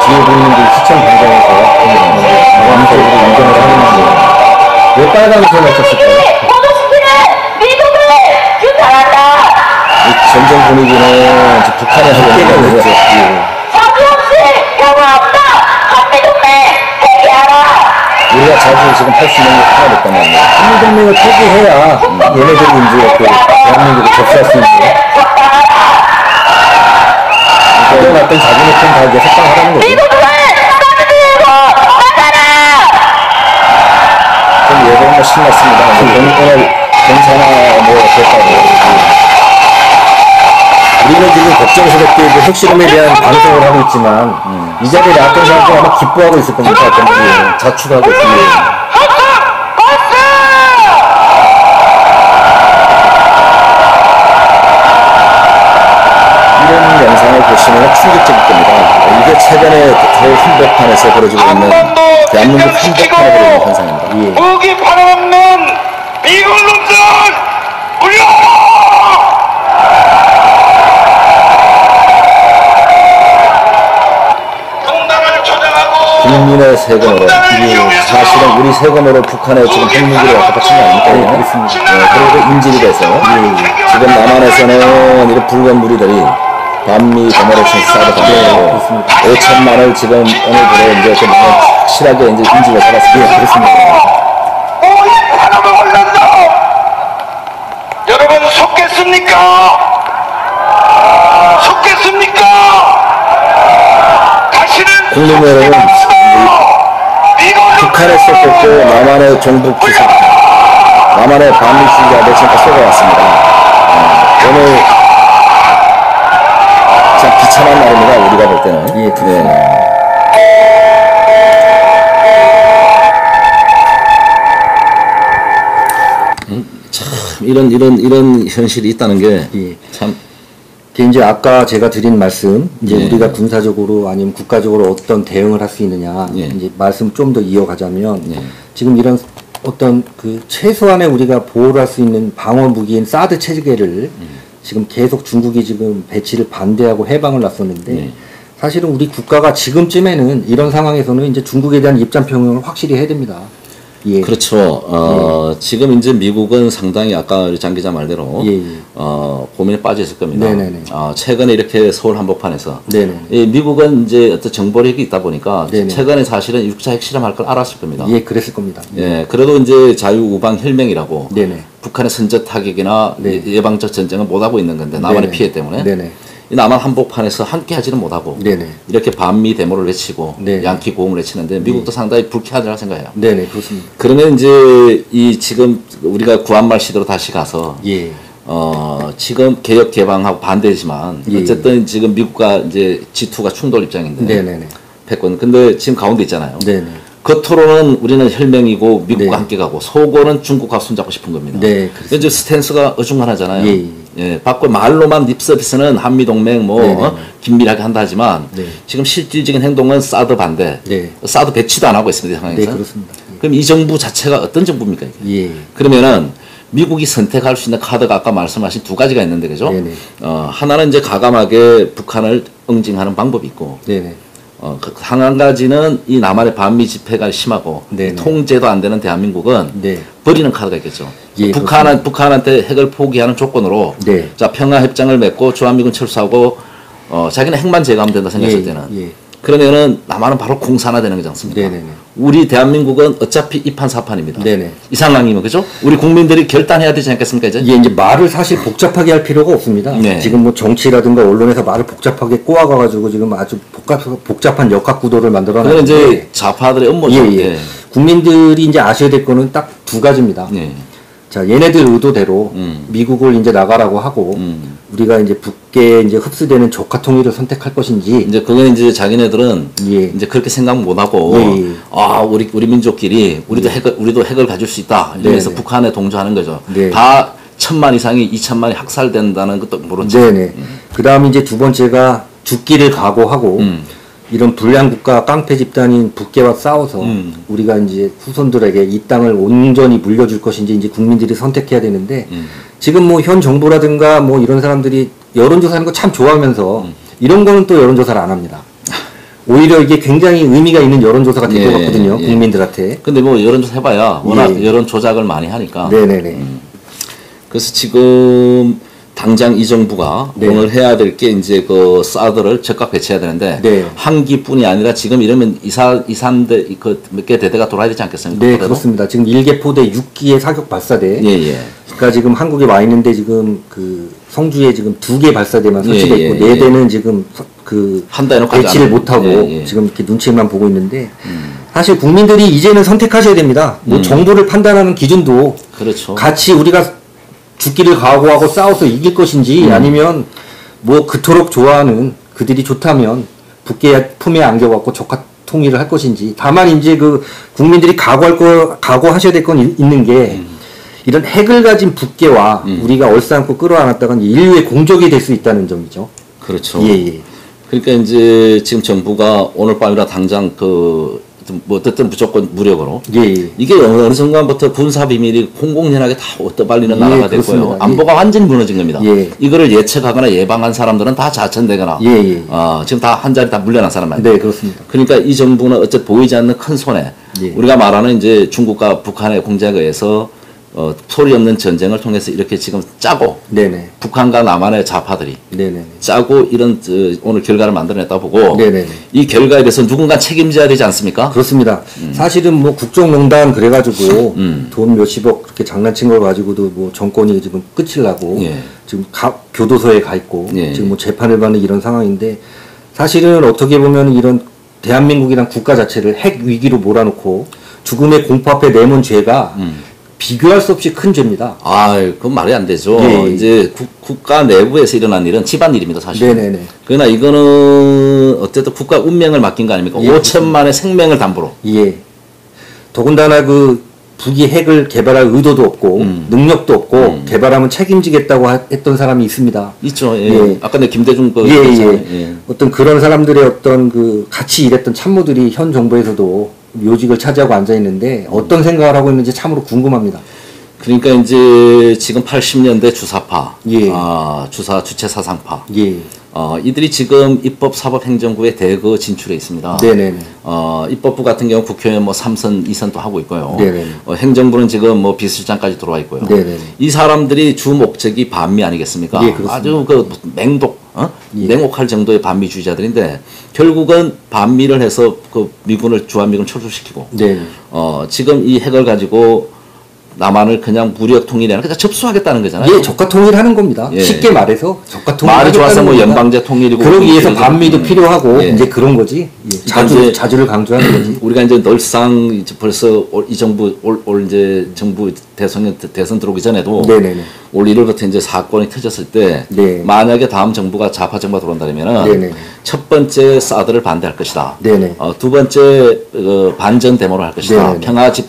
Speaker 2: 뒤에 보이는 그 시청 광장에서 과감적으로 인정을 하는 거예요. 왜 빨간색을 맞췄을까요?
Speaker 1: 이 전쟁 분위기는 이제 북한에서 연계가 됐죠. 우리가 자주 지금 80년이 하나 됐단 말이에요.
Speaker 2: 한미동맹을 폐기해야 얘네들이 이제 그 대한민국을 접수할 수 있는 그런 어떤 자기네 편다 이제 석방하라는 거죠.
Speaker 1: 좀 예전에 신났습니다. 오늘 괜찮아 뭐 됐다고.
Speaker 2: 우리는 지금 걱정스럽게 이제 핵실험에 대한 방송을 하고 있지만 이 자리에 나왔던 사람들 아마 기뻐하고 있을 겁니다.
Speaker 1: 자축하고 있습니다. 이런 영상을 보시면 충격적일 겁니다. 이게 최근에 서울 한복판에서 벌어지고 있는 대한민국 한복판에 벌어지는 현상입니다.
Speaker 3: 무기 팔아먹는 미군 놈들 물러라! 동남아를 조장하고
Speaker 1: 국민의 세금으로 사실은 우리 세금으로 북한에 지금 핵무기를 갖다 바친 거 아닙니까?
Speaker 2: 네, 그렇습니다.
Speaker 1: 그리고 인질이 돼서 지금 남한에서는 이런 붉은 무리들이 반미 대모를 쏴도 받고 5천만을 지금 오늘 들어 이제 좀 확실하게 이제 인질로 잡았습니다. 그렇습니다.
Speaker 3: 오이 팔아먹을 놈들 여러분 속겠습니까? 속겠습니까? 다시는
Speaker 1: 국민 여러분, 북한에서 뽑고 남한의 종북 기술, 남한의 반미주의자들 지금 쏘아왔습니다. 오늘 참 비참한 날입니다. 우리가 볼 때는.
Speaker 2: 예, 그렇습니다.
Speaker 1: 참 이런 현실이 있다는 게 참.
Speaker 2: 이제 아까 제가 드린 말씀, 이제
Speaker 1: 예.
Speaker 2: 우리가 군사적으로 아니면 국가적으로 어떤 대응을 할 수 있느냐,
Speaker 1: 예.
Speaker 2: 이제 말씀 좀 더 이어가자면,
Speaker 1: 예.
Speaker 2: 지금 이런 어떤 그 최소한의 우리가 보호를 할 수 있는 방어 무기인 사드 체계를 지금 계속 중국이 지금 배치를 반대하고 해방을 놨었는데,
Speaker 1: 예.
Speaker 2: 사실은 우리 국가가 지금쯤에는 이런 상황에서는 이제 중국에 대한 입장 표명을 확실히 해야 됩니다. 예.
Speaker 1: 그렇죠. 지금 이제 미국은 상당히 아까 우리 장 기자 말대로
Speaker 2: 예, 예.
Speaker 1: 고민에 빠져 있을 겁니다.
Speaker 2: 네네네.
Speaker 1: 최근에 이렇게 서울 한복판에서
Speaker 2: 네네.
Speaker 1: 미국은 이제 어떤 정보력이 있다 보니까
Speaker 2: 네네.
Speaker 1: 최근에 사실은 6차 핵실험할 걸 알았을 겁니다.
Speaker 2: 예, 그랬을 겁니다.
Speaker 1: 예, 그래도 이제 자유우방 혈맹이라고
Speaker 2: 네네.
Speaker 1: 북한의 선제 타격이나
Speaker 2: 네.
Speaker 1: 예방적 전쟁은 못하고 있는 건데 남한의
Speaker 2: 네네.
Speaker 1: 피해 때문에
Speaker 2: 네네.
Speaker 1: 이 남한 한복판에서 함께 하지는 못하고
Speaker 2: 네네.
Speaker 1: 이렇게 반미 데모를 외치고
Speaker 2: 네.
Speaker 1: 양키 고음을 외치는데 미국도 상당히 불쾌하다고 생각해요.
Speaker 2: 네네, 그렇습니다.
Speaker 1: 그러면 이제 이 지금 우리가 구한말 시대로 다시 가서
Speaker 2: 예.
Speaker 1: 지금 개혁 개방하고 반대지만
Speaker 2: 예.
Speaker 1: 어쨌든 지금 미국과 이제 G2가 충돌 입장인데
Speaker 2: 네네네.
Speaker 1: 패권 근데 지금 가운데 있잖아요.
Speaker 2: 네네.
Speaker 1: 겉으로는 우리는 혈맹이고 미국과
Speaker 2: 네.
Speaker 1: 함께 가고 속으로는 중국과 손잡고 싶은 겁니다.
Speaker 2: 네,
Speaker 1: 그래서 이제 스탠스가 어중간하잖아요.
Speaker 2: 예,
Speaker 1: 예, 밖으로 말로만 립서비스는 한미동맹 뭐
Speaker 2: 네, 네.
Speaker 1: 긴밀하게 한다 하지만
Speaker 2: 네.
Speaker 1: 지금 실질적인 행동은 사드 반대,
Speaker 2: 네.
Speaker 1: 사드 배치도 안 하고 있습니다. 이 상황에서.
Speaker 2: 네, 그렇습니다.
Speaker 1: 그럼 이 정부 자체가 어떤 정부입니까? 이게?
Speaker 2: 예.
Speaker 1: 그러면은 미국이 선택할 수 있는 카드가 아까 말씀하신 두 가지가 있는데 그죠?
Speaker 2: 네네.
Speaker 1: 하나는 이제 과감하게 북한을 응징하는 방법이 있고
Speaker 2: 네네.
Speaker 1: 한 가지는 이 남한의 반미 집회가 심하고
Speaker 2: 네네.
Speaker 1: 통제도 안 되는 대한민국은
Speaker 2: 네.
Speaker 1: 버리는 카드가 있겠죠.
Speaker 2: 예,
Speaker 1: 북한한테 핵을 포기하는 조건으로
Speaker 2: 네.
Speaker 1: 자 평화 협정을 맺고 주한미군 철수하고 자기는 핵만 제거하면 된다 생각했을
Speaker 2: 예,
Speaker 1: 때는
Speaker 2: 예.
Speaker 1: 그러면은 남한은 바로 공산화되는 거지 않습니까?
Speaker 2: 네네네.
Speaker 1: 우리 대한민국은 어차피 이판사판입니다.
Speaker 2: 네네.
Speaker 1: 이 상황이면 그죠? 우리 국민들이 결단해야 되지 않겠습니까 이제?
Speaker 2: 이게 이제 말을 사실 복잡하게 할 필요가 없습니다.
Speaker 1: 네.
Speaker 2: 지금 뭐 정치라든가 언론에서 말을 복잡하게 꼬아가가지고 지금 아주 복잡한 역학 구도를
Speaker 1: 그건
Speaker 2: 만들어놨는데
Speaker 1: 이제 좌파들의 업무죠.
Speaker 2: 예, 예. 국민들이 이제 아셔야 될 거는 딱 두 가지입니다.
Speaker 1: 예.
Speaker 2: 자, 얘네들 의도대로 미국을 이제 나가라고 하고 우리가 이제 북계에 이제 흡수되는 조카 통일을 선택할 것인지
Speaker 1: 이제 그건 이제 자기네들은
Speaker 2: 예.
Speaker 1: 이제 그렇게 생각 못 하고
Speaker 2: 예, 예.
Speaker 1: 우리 민족끼리 우리도 핵을 가질 수 있다 이러면서
Speaker 2: 네, 네.
Speaker 1: 북한에 동조하는 거죠.
Speaker 2: 네.
Speaker 1: 다 1,000만 이상이 2,000만이 학살된다는 것도 모르죠.
Speaker 2: 네네. 그 다음에 이제 두 번째가 죽기를 각오하고 이런 불량 국가 깡패 집단인 북괴와 싸워서 우리가 이제 후손들에게 이 땅을 온전히 물려줄 것인지 이제 국민들이 선택해야 되는데 지금 뭐 현 정부라든가 뭐 이런 사람들이 여론조사하는 거 참 좋아하면서 이런 거는 또 여론조사를 안 합니다. 오히려 이게 굉장히 의미가 있는 여론조사가 될 것 같거든요. 국민들한테.
Speaker 1: 근데 뭐 여론조사 해봐야 워낙 여론 조작을 많이 하니까.
Speaker 2: 네네네.
Speaker 1: 그래서 지금 당장 이 정부가
Speaker 2: 네.
Speaker 1: 오늘 해야 될 게 이제 그 사드를 즉각 배치해야 되는데
Speaker 2: 네.
Speaker 1: 한 기뿐이 아니라 지금 이러면 이산대 그 몇 개 대대가 돌아야 되지 않겠습니까?
Speaker 2: 네,
Speaker 1: 그래도?
Speaker 2: 그렇습니다. 지금 1개 포대 6기의 사격 발사대.
Speaker 1: 예.
Speaker 2: 그러니까 지금 한국에 와 있는데 지금 그 성주에 지금 2개 발사대만 설치되어 있고 4대는 지금 그
Speaker 1: 한다 해놓고
Speaker 2: 배치를
Speaker 1: 하지 않아요.
Speaker 2: 못하고 지금 이렇게 눈치만 보고 있는데 사실 국민들이 이제는 선택하셔야 됩니다. 뭐 정부를 판단하는 기준도
Speaker 1: 그렇죠.
Speaker 2: 같이 우리가 죽기를 각오하고 싸워서 이길 것인지 아니면 뭐 그토록 좋아하는 그들이 좋다면 북괴 품에 안겨갖고 적화 통일을 할 것인지. 다만 이제 그 국민들이 각오하셔야 될 건 있는 게 이런 핵을 가진 북괴와 우리가 얼싸안고 끌어안았다가 인류의 공적이 될 수 있다는 점이죠.
Speaker 1: 그렇죠.
Speaker 2: 예.
Speaker 1: 그러니까 이제 지금 정부가 오늘 밤이라 당장 뭐 어쨌든 무조건 무력으로
Speaker 2: 예.
Speaker 1: 이게 어느 순간부터 군사 비밀이 공공연하게 다 떠발리는 나라가 될 거예요.
Speaker 2: 그렇습니다.
Speaker 1: 안보가 완전히 무너진 겁니다.
Speaker 2: 예.
Speaker 1: 이거를 예측하거나 예방한 사람들은 다 자천되거나
Speaker 2: 예.
Speaker 1: 지금 다 한 자리 다 물려난 사람 아니에요.
Speaker 2: 네, 그렇습니다.
Speaker 1: 그러니까 이 정부는 어째 보이지 않는 큰 손에
Speaker 2: 예.
Speaker 1: 우리가 말하는 이제 중국과 북한의 공작에 의해서 소리 없는 전쟁을 통해서 이렇게 지금 짜고
Speaker 2: 네네.
Speaker 1: 북한과 남한의 좌파들이
Speaker 2: 네네.
Speaker 1: 짜고 이런 오늘 결과를 만들어냈다 보고
Speaker 2: 네네.
Speaker 1: 이 결과에 대해서 누군가 책임져야 되지 않습니까?
Speaker 2: 그렇습니다. 사실은 뭐 국정농단 그래가지고 돈 몇십억 그렇게 장난친 걸 가지고도 뭐 정권이 지금 끝을 나고
Speaker 1: 예.
Speaker 2: 지금 교도소에 가 있고
Speaker 1: 예.
Speaker 2: 지금 뭐 재판을 받는 이런 상황인데 사실은 어떻게 보면 이런 대한민국이란 국가 자체를 핵 위기로 몰아놓고 죽음의 공포 앞에 내몬 죄가 비교할 수 없이 큰 죄입니다.
Speaker 1: 그건 말이 안 되죠.
Speaker 2: 예.
Speaker 1: 이제 국가 내부에서 일어난 일은 집안 일입니다, 사실.
Speaker 2: 네네네.
Speaker 1: 그러나 이거는 어쨌든 국가 운명을 맡긴 거 아닙니까?
Speaker 2: 예,
Speaker 1: 5천만의 생명을 담보로.
Speaker 2: 예. 더군다나 그 북이 핵을 개발할 의도도 없고 능력도 없고 개발하면 책임지겠다고 했던 사람이 있습니다.
Speaker 1: 있죠. 예.
Speaker 2: 예.
Speaker 1: 아까 내 김대중 그
Speaker 2: 예.
Speaker 1: 예.
Speaker 2: 어떤 그런 사람들의 어떤 그 같이 일했던 참모들이 현 정부에서도 요직을 차지하고 앉아 있는데 어떤 생각을 하고 있는지 참으로 궁금합니다.
Speaker 1: 그러니까 이제 지금 80년대 주사파,
Speaker 2: 예.
Speaker 1: 주체 사상파,
Speaker 2: 예.
Speaker 1: 이들이 지금 입법, 사법, 행정부에 대거 진출해 있습니다.
Speaker 2: 네네네.
Speaker 1: 입법부 같은 경우 국회의원 뭐 3선, 2선도 하고 있고요.
Speaker 2: 네네네.
Speaker 1: 행정부는 지금 뭐 비서실장까지 들어와 있고요.
Speaker 2: 네네네.
Speaker 1: 이 사람들이 주 목적이 반미 아니겠습니까?
Speaker 2: 예, 그렇습니다.
Speaker 1: 아주 그 맹독,
Speaker 2: 예.
Speaker 1: 냉혹할 정도의 반미주의자들인데 결국은 반미를 해서 그 미군을 주한미군 철수시키고
Speaker 2: 네.
Speaker 1: 지금 이 핵을 가지고 남한을 그냥 무력 통일하는 그러니까 접수하겠다는 거잖아요.
Speaker 2: 예, 적화 통일하는 겁니다.
Speaker 1: 예.
Speaker 2: 쉽게 말해서 적화 통일.
Speaker 1: 말이 좋아서 뭐 연방제 통일이고
Speaker 2: 그러기 위해서
Speaker 1: 그러죠.
Speaker 2: 반미도 필요하고
Speaker 1: 예.
Speaker 2: 이제 그런 거지. 예.
Speaker 1: 이제
Speaker 2: 자주를 강조하는 거지.
Speaker 1: 우리가 이제 늘상 이제 벌써 이 정부 올 이제 정부 대선 들어오기 전에도
Speaker 2: 네네네.
Speaker 1: 올 1월부터 이제 사건이 터졌을 때
Speaker 2: 네.
Speaker 1: 만약에 다음 정부가 좌파 정부가 들어온다면은
Speaker 2: 네네.
Speaker 1: 첫 번째 사드를 반대할 것이다.
Speaker 2: 네네.
Speaker 1: 두 번째 반전 데모를 할 것이다.
Speaker 2: 네네네.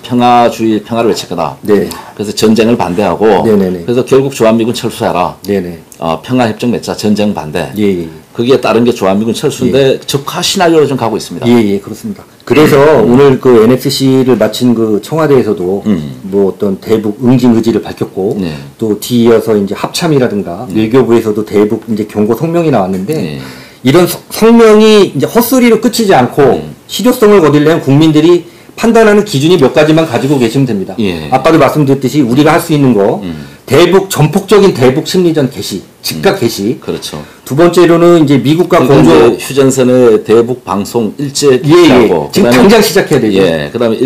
Speaker 1: 평화주의 평화를 외칠 거다.
Speaker 2: 네.
Speaker 1: 그래서 전쟁을 반대하고
Speaker 2: 네네네.
Speaker 1: 그래서 결국 주한미군 철수해라.
Speaker 2: 네네.
Speaker 1: 평화협정 맺자. 전쟁 반대.
Speaker 2: 예.
Speaker 1: 거기에 따른 게 주한미군 철수인데 적화 시나리오로 좀 가고 있습니다.
Speaker 2: 예, 그렇습니다. 그래서 오늘 그 NSC를 마친 그 청와대에서도 뭐 어떤 대북 응징 의지를 밝혔고
Speaker 1: 네.
Speaker 2: 또 뒤이어서 이제 합참이라든가 외교부에서도 대북 이제 경고 성명이 나왔는데
Speaker 1: 네.
Speaker 2: 이런 성명이 이제 헛소리로 끝이지 않고 실효성을 거두려면 국민들이 판단하는 기준이 몇 가지만 가지고 계시면 됩니다.
Speaker 1: 예.
Speaker 2: 아까도 말씀드렸듯이 우리가 할 수 있는 거 대북 전폭적인 대북 심리전 개시, 즉각 개시.
Speaker 1: 그렇죠.
Speaker 2: 두 번째로는 이제 미국과
Speaker 1: 그러니까
Speaker 2: 공조
Speaker 1: 이제 휴전선의 대북 방송 일제
Speaker 2: 예.
Speaker 1: 하고
Speaker 2: 지금 당장 시작해야 되죠.
Speaker 1: 예. 그다음에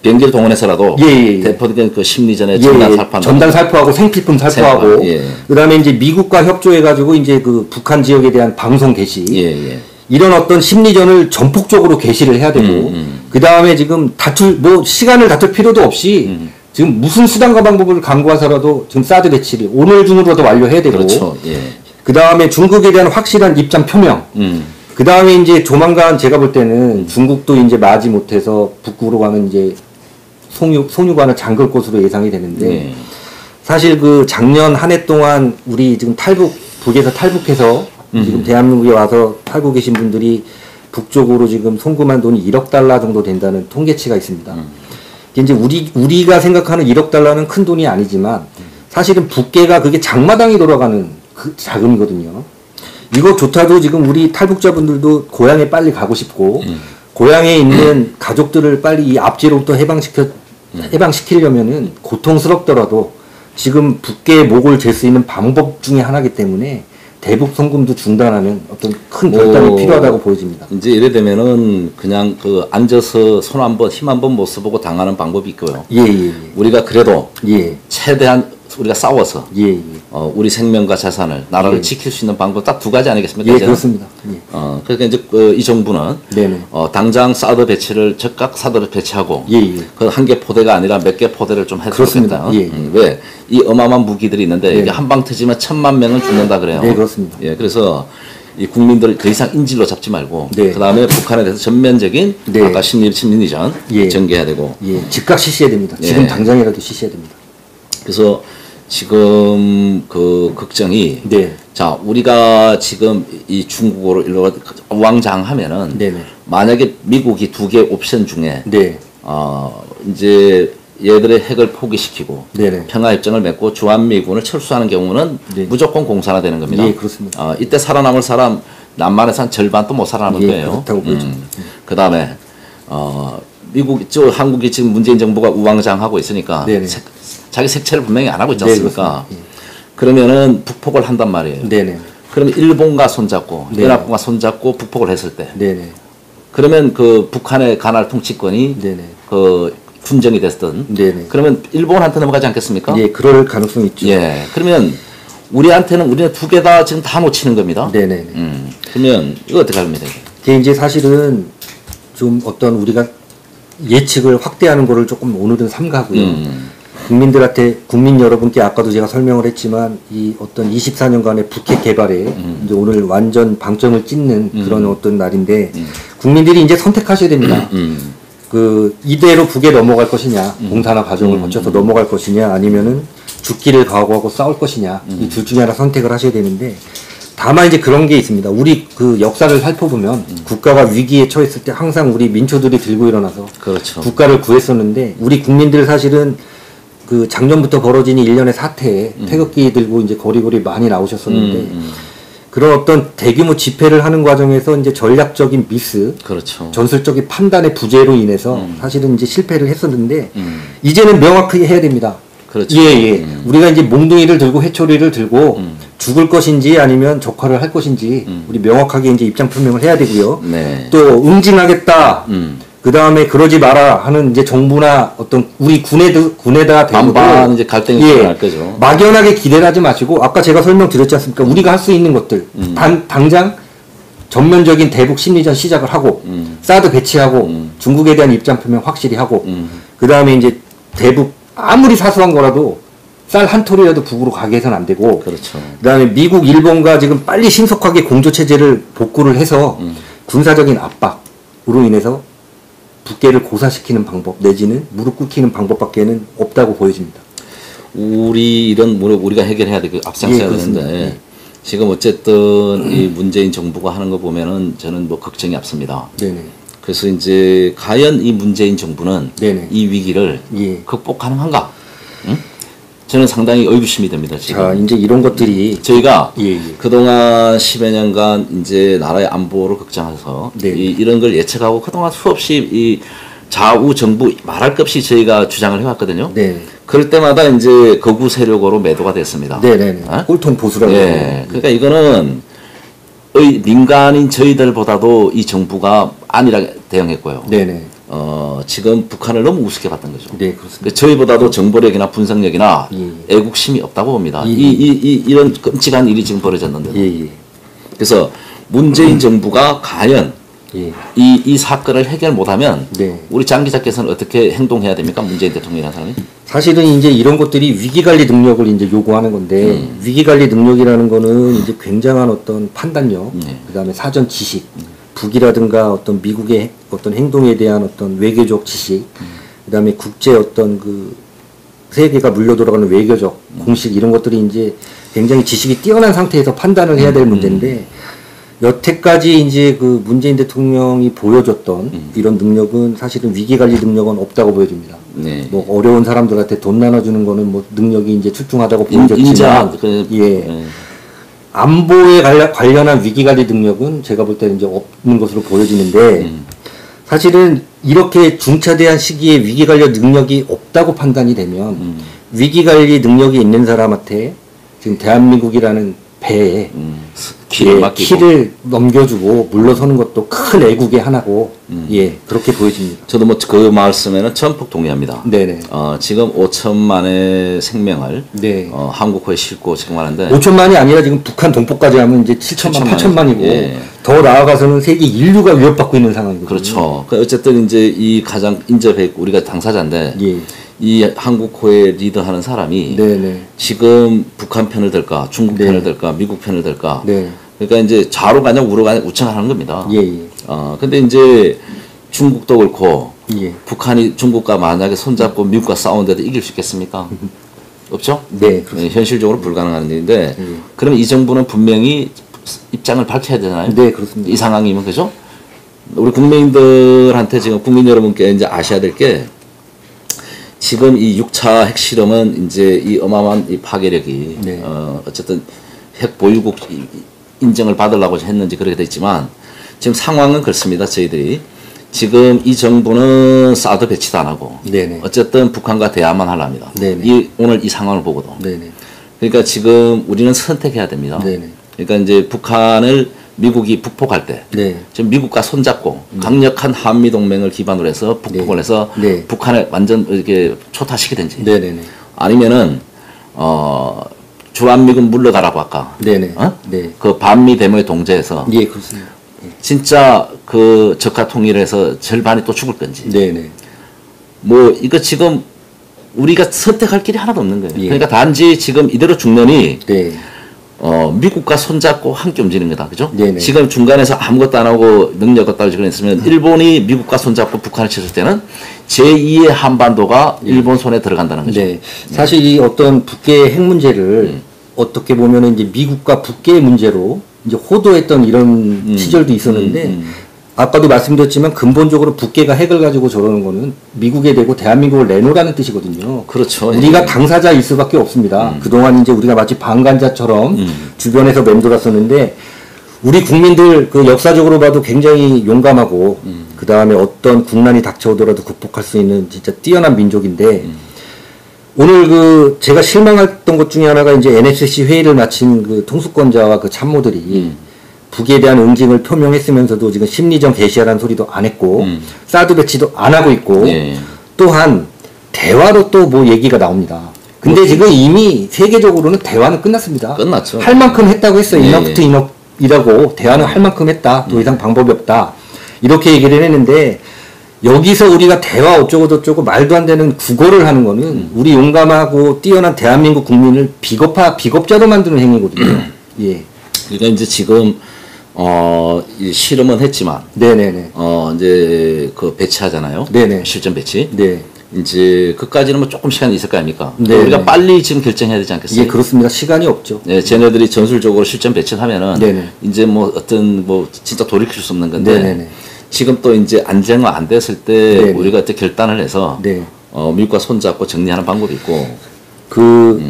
Speaker 1: 비행기를 동원해서라도
Speaker 2: 예.
Speaker 1: 대포된 그 심리전에
Speaker 2: 예,
Speaker 1: 전단 살포한다.
Speaker 2: 전단 살포하고 생필품 살포하고
Speaker 1: 예.
Speaker 2: 그다음에 이제 미국과 협조해 가지고 이제 그 북한 지역에 대한 방송 개시
Speaker 1: 예.
Speaker 2: 이런 어떤 심리전을 전폭적으로 개시를 해야 되고 그다음에 지금 시간을 다툴 필요도 없이 지금 무슨 수단과 방법을 강구해서라도 지금 사드 배치를 오늘 중으로라도 완료해야 되고
Speaker 1: 그렇죠. 예.
Speaker 2: 그다음에 중국에 대한 확실한 입장 표명 그다음에 이제 조만간 제가 볼 때는 중국도 이제 마지 못해서 북구로 가면 이제 송유관을 잠글 것으로 예상이 되는데
Speaker 1: 네.
Speaker 2: 사실 그 작년 한 해 동안 우리 지금 북에서 탈북해서 지금 대한민국에 와서 살고 계신 분들이 북쪽으로 지금 송금한 돈이 1억 달러 정도 된다는 통계치가 있습니다. 이제 우리가 생각하는 1억 달러는 큰 돈이 아니지만 사실은 북계가 그게 장마당이 돌아가는 그 자금이거든요. 이것조차도 지금 우리 탈북자분들도 고향에 빨리 가고 싶고 고향에 있는 가족들을 빨리 이 압제로부터 해방시키려면은 고통스럽더라도 지금 북계의 목을 잴 수 있는 방법 중에 하나이기 때문에 대북 송금도 중단하는 어떤 큰 결단이 필요하다고 보여집니다.
Speaker 1: 이제 이래 되면은 그냥 그 앉아서 손 한 번, 힘 한 번 못 써보고 당하는 방법이 있고요.
Speaker 2: 예.
Speaker 1: 우리가 그래도
Speaker 2: 예.
Speaker 1: 최대한 우리가 싸워서
Speaker 2: 예.
Speaker 1: 우리 생명과 자산을 나라를
Speaker 2: 예.
Speaker 1: 지킬 수 있는 방법 딱 두 가지 아니겠습니까?
Speaker 2: 예,
Speaker 1: 이제는?
Speaker 2: 그렇습니다. 예.
Speaker 1: 그러니까 이제 이 정부는
Speaker 2: 네네.
Speaker 1: 당장 사드 배치를 즉각 사드를 배치하고
Speaker 2: 예.
Speaker 1: 그 한 개 포대가 아니라 몇 개 포대를 좀 해도
Speaker 2: 그렇습니다.
Speaker 1: 좋겠다.
Speaker 2: 예.
Speaker 1: 왜? 이 어마어마한 무기들이 있는데
Speaker 2: 네.
Speaker 1: 이게 한 방 터지면 1000만 명은 죽는다 그래요.
Speaker 2: 네, 그렇습니다.
Speaker 1: 예, 그래서 이 국민들을 더 이상 인질로 잡지 말고
Speaker 2: 네.
Speaker 1: 그 다음에 북한에 대해서 전면적인
Speaker 2: 네.
Speaker 1: 아까 심리전
Speaker 2: 예.
Speaker 1: 전개해야 되고
Speaker 2: 예, 즉각 실시해야 됩니다. 지금
Speaker 1: 예.
Speaker 2: 당장이라도 실시해야 됩니다.
Speaker 1: 그래서 지금 그 걱정이
Speaker 2: 네.
Speaker 1: 자 우리가 지금 이 중국어로 일로 우왕좌왕하면은
Speaker 2: 네네.
Speaker 1: 만약에 미국이 두 개 옵션 중에
Speaker 2: 네.
Speaker 1: 이제 얘들의 핵을 포기시키고
Speaker 2: 네네.
Speaker 1: 평화협정을 맺고 주한미군을 철수하는 경우는
Speaker 2: 네.
Speaker 1: 무조건 공산화되는 겁니다.
Speaker 2: 예, 그렇습니다.
Speaker 1: 이때 살아남을 사람 남한에서 한 절반도 못 살아남을
Speaker 2: 예,
Speaker 1: 거예요.
Speaker 2: 그렇다고 보여집니다.
Speaker 1: 그 다음에 미국 한국이 지금 문재인 정부가 우왕좌왕하고 있으니까
Speaker 2: 네네.
Speaker 1: 자기 색채를 분명히 안 하고 있지
Speaker 2: 네,
Speaker 1: 않습니까?
Speaker 2: 그렇습니다.
Speaker 1: 그러면은 북폭을 한단 말이에요.
Speaker 2: 네네.
Speaker 1: 그러면 일본과 손잡고
Speaker 2: 네.
Speaker 1: 연합군과 손잡고 북폭을 했을 때
Speaker 2: 네네.
Speaker 1: 그러면 그 북한의 간할 통치권이
Speaker 2: 네네.
Speaker 1: 그 군정이 됐든
Speaker 2: 네네.
Speaker 1: 그러면 일본한테 넘어가지 않겠습니까?
Speaker 2: 예, 그럴 가능성이 있죠.
Speaker 1: 예. 그러면 우리는 두 개 다 지금 다 놓치는 겁니다.
Speaker 2: 네네네.
Speaker 1: 그러면 이거 어떻게 합니까?
Speaker 2: 이게 이제 사실은 좀 어떤 우리가 예측을 확대하는 거를 조금 오늘은 삼가고요. 국민 여러분께 아까도 제가 설명을 했지만 이 어떤 24년간의 북핵 개발에 이제 오늘 완전 방점을 찍는 그런 어떤 날인데 국민들이 이제 선택하셔야 됩니다. 그 이대로 북에 넘어갈 것이냐, 공산화 과정을 거쳐서 넘어갈 것이냐, 아니면은 죽기를 각오하고 싸울 것이냐, 이 둘 중에 하나 선택을 하셔야 되는데 다만 이제 그런 게 있습니다. 우리 그 역사를 살펴보면 국가가 위기에 처했을 때 항상 우리 민초들이 들고 일어나서
Speaker 1: 그렇죠.
Speaker 2: 국가를 구했었는데 우리 국민들 사실은 그 작년부터 벌어진 일련의 사태에 태극기 들고 이제 거리거리 많이 나오셨었는데 그런 어떤 대규모 집회를 하는 과정에서 이제 전략적인 미스,
Speaker 1: 그렇죠.
Speaker 2: 전술적인 판단의 부재로 인해서 사실은 이제 실패를 했었는데 이제는 명확하게 해야 됩니다.
Speaker 1: 그렇죠.
Speaker 2: 예. 우리가 이제 몽둥이를 들고 회초리를 들고 죽을 것인지 아니면 적화를 할 것인지 우리 명확하게 이제 입장 표명을 해야 되고요.
Speaker 1: 네.
Speaker 2: 또 응징하겠다. 그 다음에 그러지 마라 하는 이제 정부나 어떤 우리 군에다
Speaker 1: 반반 이제 갈등이 일어날 거죠.
Speaker 2: 막연하게 기대를 하지 마시고 아까 제가 설명드렸지 않습니까? 우리가 할 수 있는 것들 당장 전면적인 대북 심리전 시작을 하고 사드 배치하고 중국에 대한 입장 표명 확실히 하고 그 다음에 이제 대북 아무리 사소한 거라도 쌀 한 톨이라도 북으로 가게 해서는 안 되고
Speaker 1: 그렇죠.
Speaker 2: 그다음에 미국, 일본과 지금 빨리 신속하게 공조 체제를 복구를 해서 군사적인 압박으로 인해서 북계를 고사시키는 방법 내지는 무릎 꿇히는 방법밖에는 없다고 보여집니다.
Speaker 1: 우리가 해결해야 되고 앞장서야
Speaker 2: 예, 그렇습니다.
Speaker 1: 되는데
Speaker 2: 예.
Speaker 1: 지금 어쨌든 이 문재인 정부가 하는 거 보면은 저는 뭐 걱정이 앞섭니다.
Speaker 2: 네네.
Speaker 1: 그래서 이제 과연 이 문재인 정부는
Speaker 2: 네네.
Speaker 1: 이 위기를
Speaker 2: 예.
Speaker 1: 극복 가능한가? 응? 저는 상당히 의구심이 됩니다. 지금.
Speaker 2: 자, 이제 이런 것들이
Speaker 1: 저희가
Speaker 2: 예.
Speaker 1: 그동안 10여 년간 이제 나라의 안보를 걱정해서
Speaker 2: 네.
Speaker 1: 이런 걸 예측하고 그동안 수없이 이 좌우 정부 말할 것 없이 저희가 주장을 해왔거든요.
Speaker 2: 네.
Speaker 1: 그럴 때마다 이제 거구 세력으로 매도가 됐습니다.
Speaker 2: 네네네.
Speaker 1: 어?
Speaker 2: 꼴통 보수라고.
Speaker 1: 예. 그러니까 이거는 민간인 저희들보다도 이 정부가 안일하게 대응했고요.
Speaker 2: 네네.
Speaker 1: 지금 북한을 너무 우습게 봤던 거죠.
Speaker 2: 네, 그렇습니다.
Speaker 1: 그러니까 저희보다도 정보력이나 분석력이나
Speaker 2: 예.
Speaker 1: 애국심이 없다고 봅니다.
Speaker 2: 예.
Speaker 1: 이런 끔찍한 일이 지금 벌어졌는데.
Speaker 2: 예.
Speaker 1: 그래서 문재인 정부가 과연
Speaker 2: 예.
Speaker 1: 이 사건을 해결 못하면
Speaker 2: 네.
Speaker 1: 우리 장 기자께서는 어떻게 행동해야 됩니까? 문재인 대통령이라는 사람이?
Speaker 2: 사실은 이제 이런 것들이 위기관리 능력을 이제 요구하는 건데 위기관리 능력이라는 거는 이제 굉장한 어떤 판단력, 그다음에 사전 지식, 북이라든가 어떤 미국의 어떤 행동에 대한 어떤 외교적 지식, 그다음에 국제 어떤 그 세계가 물려 돌아가는 외교적 공식 이런 것들이 이제 굉장히 지식이 뛰어난 상태에서 판단을 해야 될 문제인데 여태까지 이제 그 문재인 대통령이 보여줬던 이런 능력은 사실은 위기관리 능력은 없다고 보여집니다.
Speaker 1: 네.
Speaker 2: 뭐 어려운 사람들한테 돈 나눠주는 거는 뭐 능력이 이제 출중하다고
Speaker 1: 인자,
Speaker 2: 보여졌지만,
Speaker 1: 그,
Speaker 2: 예. 안보에 관련한 위기관리 능력은 제가 볼 때는 이제 없는 것으로 보여지는데, 사실은 이렇게 중차대한 시기에 위기관리 능력이 없다고 판단이 되면, 위기관리 능력이 있는 사람한테 지금 대한민국이라는 배에
Speaker 1: 키를 맡기고.
Speaker 2: 키를 넘겨주고 물러서는 것도 큰 애국의 하나고, 예, 그렇게 보여집니다.
Speaker 1: 저도 뭐 그 말씀에는 전폭 동의합니다.
Speaker 2: 네네.
Speaker 1: 지금 5천만의 생명을
Speaker 2: 네.
Speaker 1: 한국호에 싣고 지금 하는데
Speaker 2: 5천만이 아니라 지금 북한 동포까지 하면 이제 7천만, 8천만이고,
Speaker 1: 예.
Speaker 2: 더 나아가서는 세계 인류가 위협받고 있는 상황이거든요.
Speaker 1: 그렇죠. 어쨌든 이제 이 가장 인접해 우리가 당사자인데
Speaker 2: 예.
Speaker 1: 이 한국호에 리더하는 사람이
Speaker 2: 네네.
Speaker 1: 지금 북한 편을 들까, 중국
Speaker 2: 네.
Speaker 1: 편을 들까, 미국 편을 들까.
Speaker 2: 네.
Speaker 1: 그러니까 이제 좌로 가냐 우로 가냐 우측하는 겁니다.
Speaker 2: 예, 예.
Speaker 1: 근데 이제 중국도 그렇고
Speaker 2: 예.
Speaker 1: 북한이 중국과 만약에 손잡고 미국과 싸우는데도 이길 수 있겠습니까? 없죠?
Speaker 2: 네, 그렇습니다.
Speaker 1: 현실적으로 불가능한 일인데 그러면 이 정부는 분명히 입장을 밝혀야 되잖아요.
Speaker 2: 네, 그렇습니다.
Speaker 1: 이 상황이면 그죠? 우리 국민들한테 지금 국민 여러분께 이제 아셔야 될 게 지금 이 6차 핵실험은 이제 이 어마어마한 이 파괴력이
Speaker 2: 네.
Speaker 1: 어쨌든 핵 보유국 인정을 받으려고 했는지 그렇게 됐지만 지금 상황은 그렇습니다. 저희들이 지금 이 정부는 사드 배치도 안 하고
Speaker 2: 네네.
Speaker 1: 어쨌든 북한과 대화만 하랍니다.
Speaker 2: 네네.
Speaker 1: 오늘 이 상황을 보고도.
Speaker 2: 네네.
Speaker 1: 그러니까 지금 우리는 선택해야 됩니다.
Speaker 2: 네네.
Speaker 1: 그러니까 이제 북한을 미국이 북폭할 때
Speaker 2: 네.
Speaker 1: 지금 미국과 손잡고 강력한 한미 동맹을 기반으로 해서 북폭을
Speaker 2: 네.
Speaker 1: 해서
Speaker 2: 네.
Speaker 1: 북한을 완전 이렇게 초타시키든지
Speaker 2: 네네네.
Speaker 1: 아니면은 주한미군 물러가라고 아까
Speaker 2: 네네. 네.
Speaker 1: 그 반미 데모에 동조해서
Speaker 2: 예, 그렇습니다.
Speaker 1: 진짜 그 적화 통일해서 절반이 또 죽을 건지
Speaker 2: 네네.
Speaker 1: 뭐 이거 지금 우리가 선택할 길이 하나도 없는 거예요.
Speaker 2: 예.
Speaker 1: 그러니까 단지 지금 이대로 죽느니
Speaker 2: 네.
Speaker 1: 미국과 손잡고 함께 움직이는 거다. 그죠?
Speaker 2: 네네.
Speaker 1: 지금 중간에서 아무것도 안 하고 능력을 따지고 있으면 일본이 미국과 손잡고 북한을 쳤을 때는 제2의 한반도가 일본 손에 들어간다는 거죠.
Speaker 2: 네. 사실 이 어떤 북계의 핵 문제를 어떻게 보면은 이제 미국과 북계의 문제로 이제 호도했던 이런 시절도 있었는데 아까도 말씀드렸지만 근본적으로 북계가 핵을 가지고 저러는 거는 미국에 대고 대한민국을 내놓으라는 뜻이거든요.
Speaker 1: 그렇죠.
Speaker 2: 우리가 당사자일 수밖에 없습니다. 그동안 이제 우리가 마치 방관자처럼 주변에서 맴돌았었는데 우리 국민들 그 역사적으로 봐도 굉장히 용감하고 그 다음에 어떤 국난이 닥쳐오더라도 극복할 수 있는 진짜 뛰어난 민족인데 오늘 그 제가 실망했던 것 중에 하나가 이제 NSC 회의를 마친 그 통수권자와 그 참모들이 북에 대한 응징을 표명했으면서도 지금 심리전 개시하라는 소리도 안 했고 사드 배치도 안 하고 있고
Speaker 1: 예.
Speaker 2: 또한 대화로 또 뭐 얘기가 나옵니다. 근데 지금 이미 세계적으로는 대화는 끝났습니다.
Speaker 1: 끝났죠.
Speaker 2: 할 만큼 했다고 했어요.
Speaker 1: 예,
Speaker 2: 이너프트 이너이라고 대화는 할 만큼 했다. 더 이상 방법이 없다. 이렇게 얘기를 했는데 여기서 우리가 대화 어쩌고저쩌고 말도 안 되는 구걸을 하는 거는 우리 용감하고 뛰어난 대한민국 국민을 비겁자로 만드는 행위거든요. 예.
Speaker 1: 그러니까 이제 지금 이 실험은 했지만
Speaker 2: 네네네.
Speaker 1: 이제 그 배치하잖아요.
Speaker 2: 네네.
Speaker 1: 실전 배치.
Speaker 2: 네.
Speaker 1: 이제 그까지는 뭐 조금 시간이 있을 거 아닙니까?
Speaker 2: 네.
Speaker 1: 우리가 빨리 지금 결정해야 되지 않겠어요?
Speaker 2: 예, 그렇습니다. 시간이 없죠.
Speaker 1: 네, 쟤네들이 전술적으로 실전 배치를 하면은
Speaker 2: 네네.
Speaker 1: 이제 뭐 어떤 뭐 진짜 돌이킬 수 없는 건데
Speaker 2: 네네네.
Speaker 1: 지금 또 이제 안정화 안 됐을 때
Speaker 2: 네네.
Speaker 1: 우리가 어떻게 결단을 해서
Speaker 2: 네.
Speaker 1: 미국과 손잡고 정리하는 방법이 있고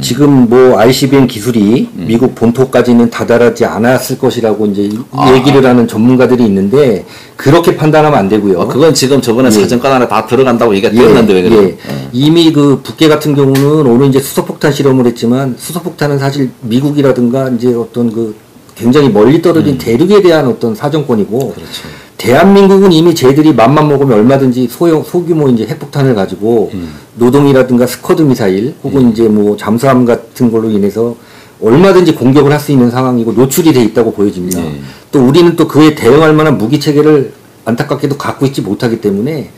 Speaker 2: 지금 뭐 ICBM 기술이 미국 본토까지는 다다르지 않았을 것이라고 이제 얘기를 하는 전문가들이 있는데 그렇게 판단하면 안 되고요.
Speaker 1: 그건 지금 저번에 사정관 안에 다 들어간다고 얘기가 됐는데 왜 그래요?
Speaker 2: 이미 그 북계 같은 경우는 오늘 이제 수소폭탄 실험을 했지만 수소폭탄은 사실 미국이라든가 이제 어떤 그 굉장히 멀리 떨어진 대륙에 대한 어떤 사정권이고
Speaker 1: 그렇죠.
Speaker 2: 대한민국은 이미 쟤들이 맘만 먹으면 얼마든지 소규모 이제 핵폭탄을 가지고 노동이라든가 스커드 미사일 혹은 이제 뭐 잠수함 같은 걸로 인해서 얼마든지 공격을 할 수 있는 상황이고 노출이 돼 있다고 보여집니다. 또 우리는 또 그에 대응할 만한 무기 체계를 안타깝게도 갖고 있지 못하기 때문에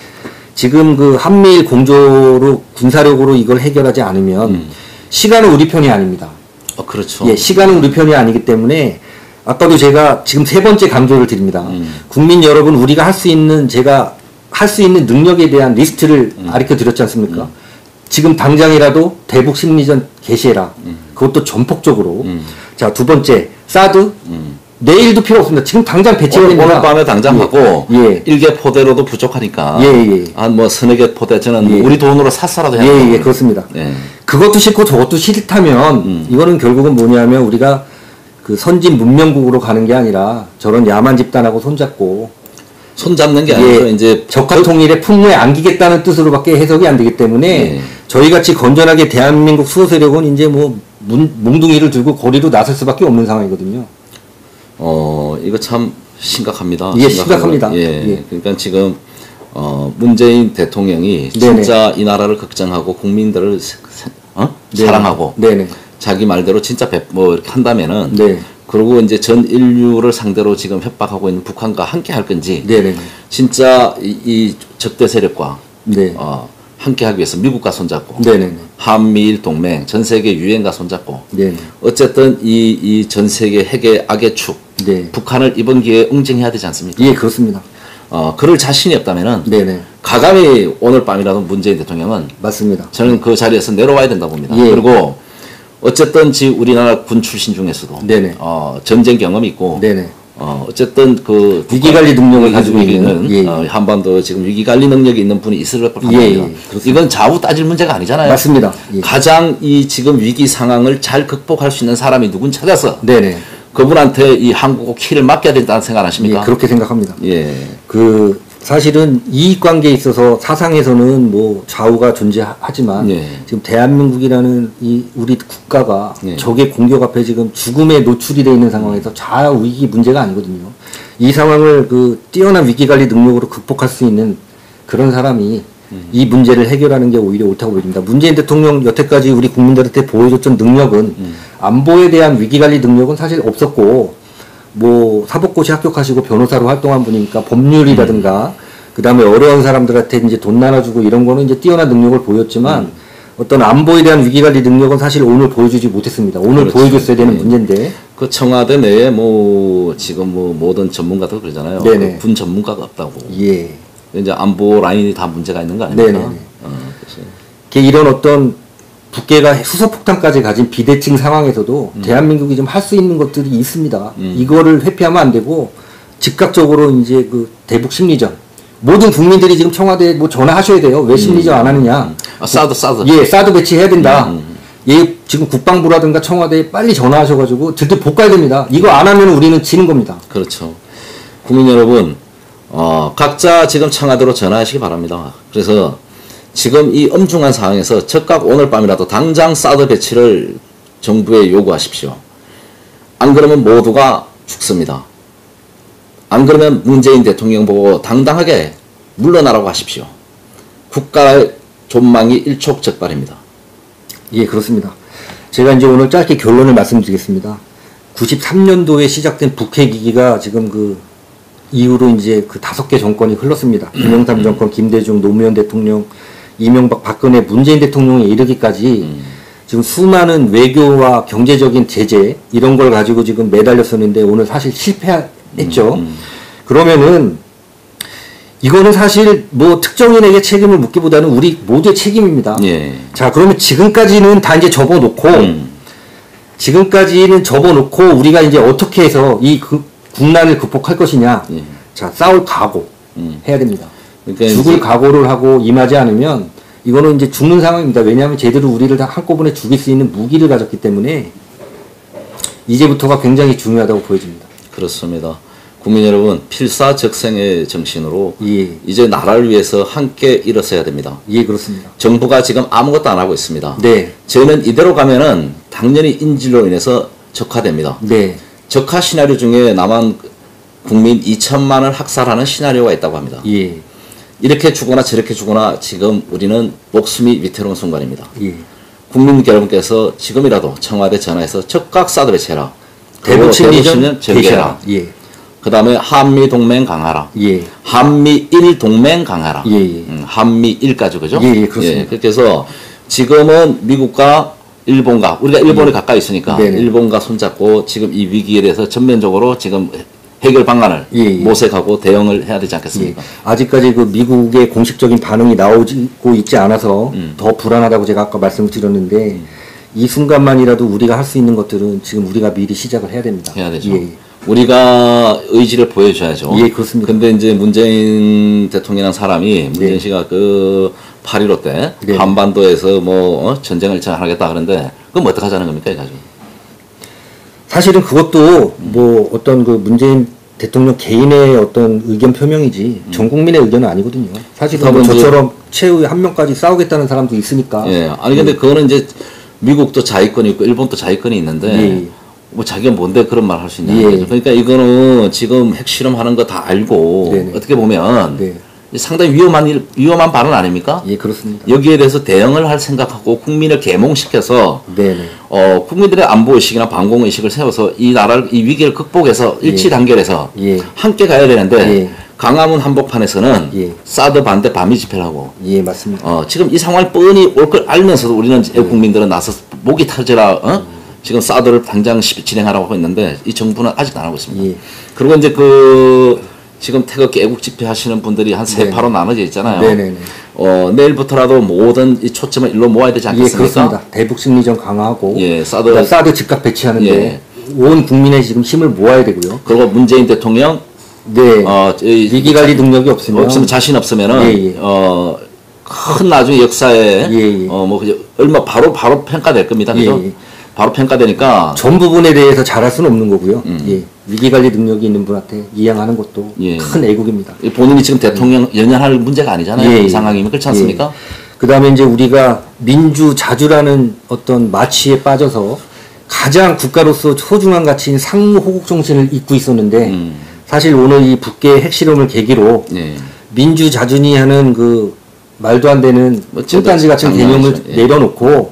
Speaker 2: 지금 그 한미일 공조로 군사력으로 이걸 해결하지 않으면 시간은 우리 편이 아닙니다.
Speaker 1: 그렇죠.
Speaker 2: 예, 시간은 우리 편이 아니기 때문에 아까도 제가 지금 3번째 강조를 드립니다. 국민 여러분, 우리가 할 수 있는, 제가 할 수 있는 능력에 대한 리스트를 가르쳐 드렸지 않습니까? 지금 당장이라도 대북 심리전 개시해라. 그것도 전폭적으로. 자, 2번째, 사드, 내일도 필요 없습니다. 지금 당장 배치해야 됩니다.
Speaker 1: 오늘 밤에 당장 하고
Speaker 2: 예.
Speaker 1: 1개 포대로도 부족하니까
Speaker 2: 예.
Speaker 1: 한 뭐 서너 개 포대 저는
Speaker 2: 예.
Speaker 1: 우리 돈으로 샀어라도 해야 돼요.
Speaker 2: 예, 그렇습니다.
Speaker 1: 예.
Speaker 2: 그것도 싫고 저것도 싫다면 이거는 결국은 뭐냐면 우리가 그 선진 문명국으로 가는 게 아니라 저런 야만 집단하고 손잡고
Speaker 1: 손잡는 게 아니고 이제
Speaker 2: 적화 통일의 풍무에 안기겠다는 뜻으로밖에 해석이 안 되기 때문에
Speaker 1: 예.
Speaker 2: 저희 같이 건전하게 대한민국 수호 세력은 이제 뭐 몽둥이를 들고 거리로 나설 수밖에 없는 상황이거든요.
Speaker 1: 이거 참 심각합니다.
Speaker 2: 예, 심각합니다.
Speaker 1: 예.
Speaker 2: 예.
Speaker 1: 그러니까 지금 문재인 대통령이
Speaker 2: 네네.
Speaker 1: 진짜 이 나라를 걱정하고 국민들을
Speaker 2: 네네.
Speaker 1: 사랑하고
Speaker 2: 네네.
Speaker 1: 자기 말대로 진짜 뭐 이렇게 한다면은
Speaker 2: 네.
Speaker 1: 그리고 이제 전 인류를 상대로 지금 협박하고 있는 북한과 함께 할 건지
Speaker 2: 네네.
Speaker 1: 진짜 이 적대 세력과
Speaker 2: 네.
Speaker 1: 함께 하기 위해서 미국과 손잡고
Speaker 2: 네네네.
Speaker 1: 한미일 동맹 전 세계 유엔과 손잡고
Speaker 2: 네네.
Speaker 1: 어쨌든 이 전 세계 핵의 악의 축
Speaker 2: 네.
Speaker 1: 북한을 이번 기회에 응징해야 되지 않습니까?
Speaker 2: 예, 그렇습니다.
Speaker 1: 그럴 자신이 없다면은
Speaker 2: 네네.
Speaker 1: 가감히 오늘 밤이라도 문재인 대통령은
Speaker 2: 맞습니다.
Speaker 1: 저는 그 자리에서 내려와야 된다고 봅니다.
Speaker 2: 예.
Speaker 1: 그리고 어쨌든 지금 우리나라 군 출신 중에서도
Speaker 2: 네네.
Speaker 1: 전쟁 경험이 있고
Speaker 2: 네네.
Speaker 1: 어쨌든 그
Speaker 2: 위기관리 능력을 가지고 있는 예.
Speaker 1: 한반도 지금 위기관리 능력이 있는 분이 있을 법합니다.
Speaker 2: 예.
Speaker 1: 이건 좌우 따질 문제가 아니잖아요.
Speaker 2: 맞습니다. 예.
Speaker 1: 가장 이 지금 위기 상황을 잘 극복할 수 있는 사람이 누군 찾아서
Speaker 2: 네네.
Speaker 1: 그분한테 이 한국 키를 맡겨야 된다는 생각 하십니까?
Speaker 2: 예, 그렇게 생각합니다.
Speaker 1: 예.
Speaker 2: 그 사실은 이익 관계에 있어서 사상에서는 뭐 좌우가 존재하지만
Speaker 1: 예.
Speaker 2: 지금 대한민국이라는 이 우리 국가가
Speaker 1: 예.
Speaker 2: 적의 공격 앞에 지금 죽음에 노출이 되어 있는 상황에서 좌우 위기 문제가 아니거든요. 이 상황을 그 뛰어난 위기 관리 능력으로 극복할 수 있는 그런 사람이 이 문제를 해결하는 게 오히려 옳다고 보입니다. 문재인 대통령 여태까지 우리 국민들한테 보여줬던 능력은 안보에 대한 위기 관리 능력은 사실 없었고 뭐 사법고시 합격하시고 변호사로 활동한 분이니까 법률이라든가 그다음에 어려운 사람들한테 이제 돈 나눠주고 이런 거는 이제 뛰어난 능력을 보였지만 어떤 안보에 대한 위기 관리 능력은 사실 오늘 보여주지 못했습니다. 오늘
Speaker 1: 그렇죠.
Speaker 2: 보여줬어야 되는 문제인데
Speaker 1: 그 청와대 내에 뭐 지금 뭐 모든 전문가들 그러잖아요.
Speaker 2: 네네.
Speaker 1: 그군 전문가가 없다고.
Speaker 2: 예.
Speaker 1: 이제 안보 라인이 다 문제가 있는 거 아닙니까?
Speaker 2: 네네네.
Speaker 1: 그래서
Speaker 2: 이런 어떤 북괴가 수소폭탄까지 가진 비대칭 상황에서도 대한민국이 좀 할 수 있는 것들이 있습니다. 이거를 회피하면 안 되고 즉각적으로 이제 그 대북 심리전 모든 국민들이 지금 청와대에 뭐 전화하셔야 돼요. 왜 심리전 안 하느냐?
Speaker 1: 사드.
Speaker 2: 예, 사드 배치해야 된다. 예, 지금 국방부라든가 청와대에 빨리 전화하셔가지고 들들 볶아야 됩니다. 이거 안 하면 우리는 지는 겁니다.
Speaker 1: 그렇죠. 국민 여러분, 각자 지금 청와대로 전화하시기 바랍니다. 그래서 지금 이 엄중한 상황에서 즉각 오늘 밤이라도 당장 사드 배치를 정부에 요구하십시오. 안 그러면 모두가 죽습니다. 안 그러면 문재인 대통령 보고 당당하게 물러나라고 하십시오. 국가의 존망이 일촉즉발입니다.
Speaker 2: 예, 그렇습니다. 제가 이제 오늘 짧게 결론을 말씀드리겠습니다. 93년도에 시작된 북핵위기가 지금 그 이후로 이제 그 5개 정권이 흘렀습니다. 김영삼 정권, 김대중, 노무현 대통령, 이명박, 박근혜, 문재인 대통령에 이르기까지 지금 수많은 외교와 경제적인 제재 이런 걸 가지고 지금 매달렸었는데 오늘 사실 실패했죠. 그러면은 이거는 사실 뭐 특정인에게 책임을 묻기보다는 우리 모두의 책임입니다.
Speaker 1: 예.
Speaker 2: 자, 그러면 지금까지는 다 이제 접어놓고 지금까지는 접어놓고 우리가 이제 어떻게 해서 이 국난을 극복할 것이냐.
Speaker 1: 예.
Speaker 2: 자, 싸울 각오 해야 됩니다.
Speaker 1: 그러니까
Speaker 2: 죽을
Speaker 1: 이제
Speaker 2: 각오를 하고 임하지 않으면 이거는 이제 죽는 상황입니다. 왜냐하면 제대로 우리를 다 한꺼번에 죽일 수 있는 무기를 가졌기 때문에 이제부터가 굉장히 중요하다고 보여집니다.
Speaker 1: 그렇습니다. 국민 여러분, 필사적생의 정신으로
Speaker 2: 예.
Speaker 1: 이제 나라를 위해서 함께 일어서야 됩니다.
Speaker 2: 예, 그렇습니다.
Speaker 1: 정부가 지금 아무것도 안 하고 있습니다.
Speaker 2: 네.
Speaker 1: 저희는 이대로 가면은 당연히 인질로 인해서 적화됩니다.
Speaker 2: 네.
Speaker 1: 적화 시나리오 중에 남한 국민 2천만을 학살하는 시나리오가 있다고 합니다.
Speaker 2: 예.
Speaker 1: 이렇게 죽거나 저렇게 죽거나 지금 우리는 목숨이 위태로운 순간입니다.
Speaker 2: 예.
Speaker 1: 국민 여러분께서 지금이라도 청와대 전화해서 즉각 사드 배치해라.
Speaker 2: 대북 심리전
Speaker 1: 대북
Speaker 2: 제기해라.
Speaker 1: 제기해라.
Speaker 2: 예.
Speaker 1: 그 다음에 한미 동맹 강화라.
Speaker 2: 예.
Speaker 1: 한미일 동맹 강화라.
Speaker 2: 예, 예.
Speaker 1: 한미일까지 그죠?
Speaker 2: 예, 예, 그렇습니다.
Speaker 1: 그렇게 해서 지금은 미국과 일본과 우리가 일본에 가까이 있으니까
Speaker 2: 네네.
Speaker 1: 일본과 손잡고 지금 이 위기에 대해서 전면적으로 지금 해결 방안을
Speaker 2: 예, 예.
Speaker 1: 모색하고 대응을 해야 되지 않겠습니까?
Speaker 2: 예. 아직까지 그 미국의 공식적인 반응이 나오고 있지 않아서 더 불안하다고 제가 아까 말씀을 드렸는데 이 순간만이라도 우리가 할 수 있는 것들은 지금 우리가 미리 시작을 해야 됩니다.
Speaker 1: 해야 되죠.
Speaker 2: 예.
Speaker 1: 우리가 의지를 보여줘야죠.
Speaker 2: 예, 그렇습니다.
Speaker 1: 근데 이제 문재인 대통령이라는 사람이 문재인 씨가 그 8.15 때
Speaker 2: 네.
Speaker 1: 한반도에서 뭐 전쟁을 하겠다 그러는데 그럼 어떻게 하자는 겁니까, 이 가지고?
Speaker 2: 사실은 그것도 뭐 어떤 그 문재인 대통령 개인의 어떤 의견 표명이지 전 국민의 의견은 아니거든요. 사실은 뭐 저처럼 최후의 한 명까지 싸우겠다는 사람도 있으니까.
Speaker 1: 예. 아니 근데 그거는 이제 미국도 자위권이 있고 일본도 자위권이 있는데
Speaker 2: 예.
Speaker 1: 뭐 자기가 뭔데 그런 말 할 수 있냐.
Speaker 2: 예.
Speaker 1: 그러니까 이거는 지금 핵실험하는 거 다 알고
Speaker 2: 네네.
Speaker 1: 어떻게 보면
Speaker 2: 네.
Speaker 1: 상당히 위험한 발언 아닙니까?
Speaker 2: 예, 그렇습니다.
Speaker 1: 여기에 대해서 대응을 할 생각하고 국민을 계몽시켜서
Speaker 2: 네네.
Speaker 1: 국민들의 안보 의식이나 방공 의식을 세워서 이 나라를 이 위기를 극복해서 일치 단결해서
Speaker 2: 예.
Speaker 1: 함께 가야 되는데
Speaker 2: 예.
Speaker 1: 광화문 한복판에서는
Speaker 2: 예.
Speaker 1: 사드 반대 반미 집회를 하고
Speaker 2: 예, 맞습니다.
Speaker 1: 지금 이 상황이 뻔히 올 걸 알면서도 우리는 국민들은 나서 목이 터져라 지금 사드를 당장 진행하라고 하고 있는데 이 정부는 아직 안 하고 있습니다.
Speaker 2: 예.
Speaker 1: 그리고 이제 지금 태극기 애국 집회 하시는 분들이 한 세 파로 나눠져 있잖아요.
Speaker 2: 네네네.
Speaker 1: 내일부터라도 모든 이 초점을 일로 모아야 되지
Speaker 2: 예,
Speaker 1: 않겠습니까?
Speaker 2: 그렇습니다. 대북 심리전 강화하고
Speaker 1: 예,
Speaker 2: 그다음 사드 즉각 배치하는데
Speaker 1: 예.
Speaker 2: 온 국민의 지금 힘을 모아야 되고요.
Speaker 1: 그리고 문재인 대통령
Speaker 2: 네. 위기 관리 능력이 없으면
Speaker 1: 자신 없으면은
Speaker 2: 예, 예.
Speaker 1: 큰 나중에 역사에
Speaker 2: 예, 예.
Speaker 1: 뭐 그저 얼마 바로 평가될 겁니다. 그죠?
Speaker 2: 예, 예.
Speaker 1: 바로 평가되니까
Speaker 2: 전 부분에 대해서 잘할 수는 없는 거고요. 예. 위기 관리 능력이 있는 분한테 이양하는 것도
Speaker 1: 예.
Speaker 2: 큰 애국입니다.
Speaker 1: 본인이 지금 대통령 연연할 문제가 아니잖아요.
Speaker 2: 예,
Speaker 1: 이
Speaker 2: 예.
Speaker 1: 상황이면 그렇지 않습니까?
Speaker 2: 그 다음에 이제 우리가 민주자주라는 어떤 마취에 빠져서 가장 국가로서 소중한 가치인 상호호국 정신을 잊고 있었는데 사실 오늘 이 북계 핵실험을 계기로
Speaker 1: 예.
Speaker 2: 민주자준이 하는 그 말도 안 되는 찐딴지 같은 개념을
Speaker 1: 장난이죠. 예.
Speaker 2: 내려놓고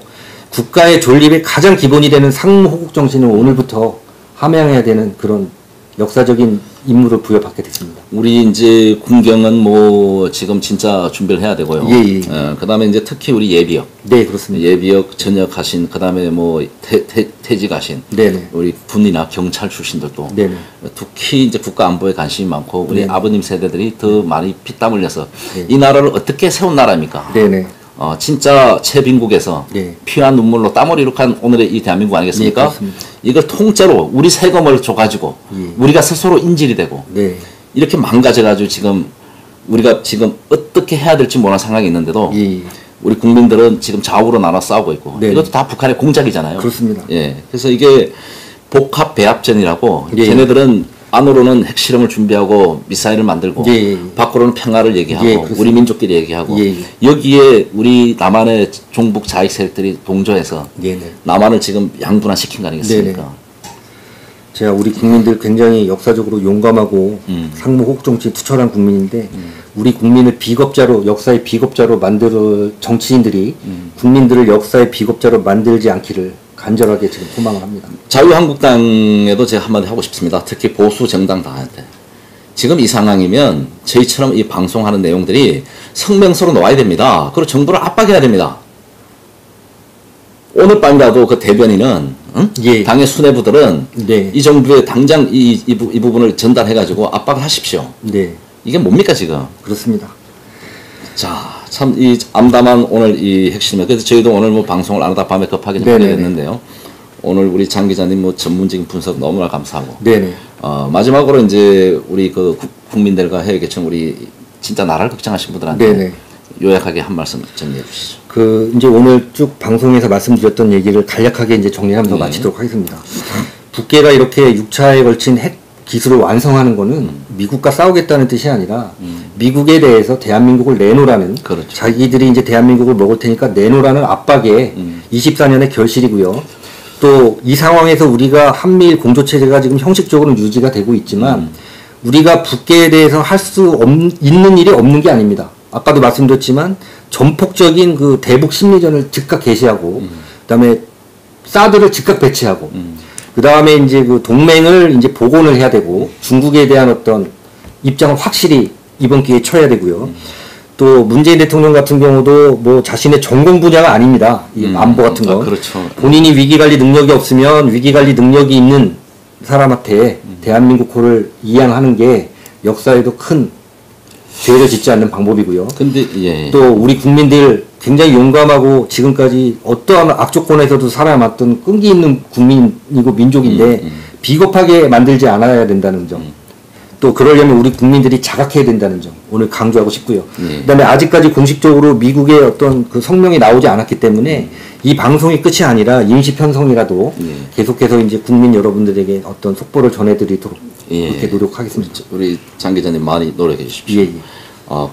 Speaker 2: 국가의 존립의 가장 기본이 되는 상호호국 정신을 오늘부터 함양해야 되는 그런 역사적인 임무를 부여받게 됐습니다.
Speaker 1: 우리 이제 군경은 뭐 지금 진짜 준비를 해야 되고요.
Speaker 2: 예, 예.
Speaker 1: 그다음에 이제 특히 우리 예비역,
Speaker 2: 네, 그렇습니다.
Speaker 1: 예비역 전역하신 그다음에 뭐 퇴직하신
Speaker 2: 네네.
Speaker 1: 우리 군이나 경찰 출신들도
Speaker 2: 네네.
Speaker 1: 특히 이제 국가 안보에 관심이 많고 우리
Speaker 2: 네네.
Speaker 1: 아버님 세대들이 더 많이 피땀 흘려서
Speaker 2: 네.
Speaker 1: 이 나라를 어떻게 세운 나라입니까?
Speaker 2: 네네.
Speaker 1: 진짜 채빈국에서
Speaker 2: 네.
Speaker 1: 피와 눈물로 땀을 이룩한 오늘의 이 대한민국 아니겠습니까?
Speaker 2: 네, 그렇습니다.
Speaker 1: 이걸 통째로 우리 세금을 줘가지고
Speaker 2: 예.
Speaker 1: 우리가 스스로 인질이 되고
Speaker 2: 네.
Speaker 1: 이렇게 망가져가지고 지금 우리가 지금 어떻게 해야 될지 모르는 상황이 있는데도
Speaker 2: 예.
Speaker 1: 우리 국민들은 지금 좌우로 나눠 싸우고 있고
Speaker 2: 네.
Speaker 1: 이것도 다 북한의 공작이잖아요.
Speaker 2: 그렇습니다.
Speaker 1: 예, 그래서 이게 복합 배합전이라고
Speaker 2: 예.
Speaker 1: 걔네들은 안으로는 핵실험을 준비하고 미사일을 만들고
Speaker 2: 예.
Speaker 1: 밖으로는 평화를 얘기하고
Speaker 2: 예, 그렇습니다.
Speaker 1: 우리 민족끼리 얘기하고
Speaker 2: 예.
Speaker 1: 여기에 우리 남한의 종북 자익 세력들이 동조해서
Speaker 2: 네네.
Speaker 1: 남한을 지금 양분화시킨 거 아니겠습니까?
Speaker 2: 네네. 제가 우리 국민들 굉장히 역사적으로 용감하고 상무호국 정치에 투철한 국민인데 우리 국민을 비겁자로 역사의 비겁자로 만들 정치인들이 국민들을 역사의 비겁자로 만들지 않기를 간절하게 지금 소망을 합니다.
Speaker 1: 자유한국당에도 제가 한마디 하고 싶습니다. 특히 보수 정당한테. 지금 이 상황이면 저희처럼 이 방송하는 내용들이 성명서로 놓아야 됩니다. 그리고 정부를 압박해야 됩니다. 오늘 밤이라도 그 대변인은
Speaker 2: 예.
Speaker 1: 당의 수뇌부들은
Speaker 2: 네.
Speaker 1: 이 정부에 당장 이 부분을 전달해가지고 압박을 하십시오.
Speaker 2: 네.
Speaker 1: 이게 뭡니까 지금?
Speaker 2: 그렇습니다.
Speaker 1: 자, 참 이 암담한 오늘 이 핵심이에요. 그래서 저희도 오늘 뭐 방송을 안 하다 밤에 급하게 좀 하게
Speaker 2: 네네네.
Speaker 1: 됐는데요. 오늘 우리 장 기자님 뭐 전문적인 분석 너무나 감사하고.
Speaker 2: 네네.
Speaker 1: 마지막으로 이제 우리 그 국민들과 해외계층 우리 진짜 나라를 걱정하신 분들한테
Speaker 2: 네네.
Speaker 1: 요약하게 한 말씀 정리해 주시죠.
Speaker 2: 그 이제 오늘 쭉 방송에서 말씀드렸던 얘기를 간략하게 이제 정리하면서
Speaker 1: 네.
Speaker 2: 마치도록 하겠습니다. 북계가 이렇게 6차에 걸친 핵 기술을 완성하는 거는 미국과 싸우겠다는 뜻이 아니라 미국에 대해서 대한민국을 내놓으라는
Speaker 1: 그렇죠.
Speaker 2: 자기들이 이제 대한민국을 먹을 테니까 내놓으라는 압박의 24년의 결실이고요. 또 이 상황에서 우리가 한미일 공조체제가 지금 형식적으로 유지가 되고 있지만 우리가 북계에 대해서 할 수 있는 일이 없는 게 아닙니다. 아까도 말씀드렸지만 전폭적인 그 대북 심리전을 즉각 개시하고 그다음에 사드를 즉각 배치하고 그다음에 이제 그 동맹을 이제 복원을 해야 되고 중국에 대한 어떤 입장을 확실히 이번 기회에 쳐야 되고요. 또 문재인 대통령 같은 경우도 뭐 자신의 전공 분야가 아닙니다. 이 안보 같은 거.
Speaker 1: 그렇죠.
Speaker 2: 본인이 위기관리 능력이 없으면 위기관리 능력이 있는 사람한테 대한민국 호를 이양하는 게 역사에도 큰 죄를 짓지 않는 방법이고요.
Speaker 1: 근데 예.
Speaker 2: 또 우리 국민들 굉장히 용감하고 지금까지 어떠한 악조건에서도 살아남았던 끈기 있는 국민이고 민족인데 비겁하게 만들지 않아야 된다는 점. 또 그러려면 우리 국민들이 자각해야 된다는 점 오늘 강조하고 싶고요. 그다음에 아직까지 공식적으로 미국의 어떤 그 성명이 나오지 않았기 때문에 이 방송이 끝이 아니라 임시 편성이라도 계속해서 이제 국민 여러분들에게 어떤 속보를 전해드리도록 그렇게 노력하겠습니다.
Speaker 1: 우리 장 기자님 많이 노력해 주십시오.
Speaker 2: 예, 예.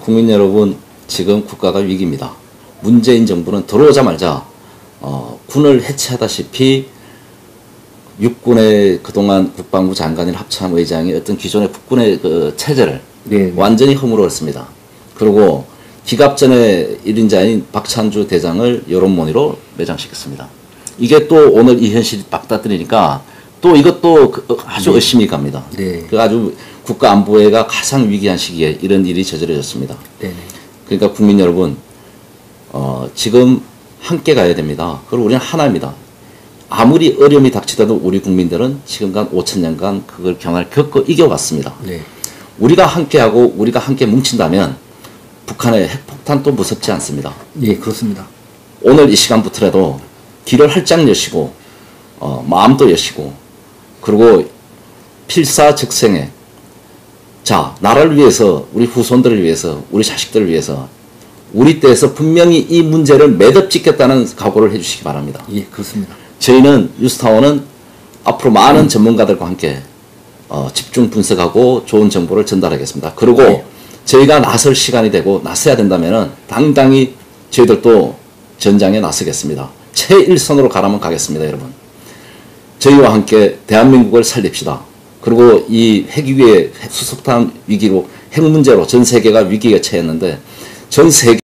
Speaker 1: 국민 여러분, 지금 국가가 위기입니다. 문재인 정부는 들어오자마자 군을 해체하다시피 육군의 그동안 국방부 장관인 합참 의장이 어떤 기존의 국군의 그 체제를
Speaker 2: 네.
Speaker 1: 완전히 허물었습니다. 그리고 기갑전의 1인자인 박찬주 대장을 여론몰이로 매장시켰습니다. 이게 또 오늘 이 현실이 맞닥뜨리니까 또 이것도 아주 의심이 갑니다.
Speaker 2: 네.
Speaker 1: 그 아주 국가안보회가 가장 위기한 시기에 이런 일이 저질러졌습니다.
Speaker 2: 네.
Speaker 1: 그러니까 국민 여러분, 지금 함께 가야 됩니다. 그리고 우리는 하나입니다. 아무리 어려움이 닥치더라도 우리 국민들은 지금간 5,000년간 그걸 경험을 겪고 이겨왔습니다.
Speaker 2: 네.
Speaker 1: 우리가 함께하고 우리가 함께 뭉친다면 북한의 핵폭탄도 무섭지 않습니다.
Speaker 2: 예, 그렇습니다.
Speaker 1: 오늘 이 시간부터라도 귀를 활짝 여시고 마음도 여시고 그리고 필사즉생에 자, 나라를 위해서, 우리 후손들을 위해서, 우리 자식들을 위해서 우리 때에서 분명히 이 문제를 매듭짓겠다는 각오를 해주시기 바랍니다.
Speaker 2: 예, 그렇습니다.
Speaker 1: 저희는 뉴스타워는 앞으로 많은 전문가들과 함께 집중 분석하고 좋은 정보를 전달하겠습니다. 그리고 저희가 나설 시간이 되고 나서야 된다면 당당히 저희들도 전장에 나서겠습니다. 최일선으로 가라면 가겠습니다, 여러분. 저희와 함께 대한민국을 살립시다. 그리고 이 핵위기의 수석탄 위기로 핵 문제로 전 세계가 위기에 처했는데 전 세계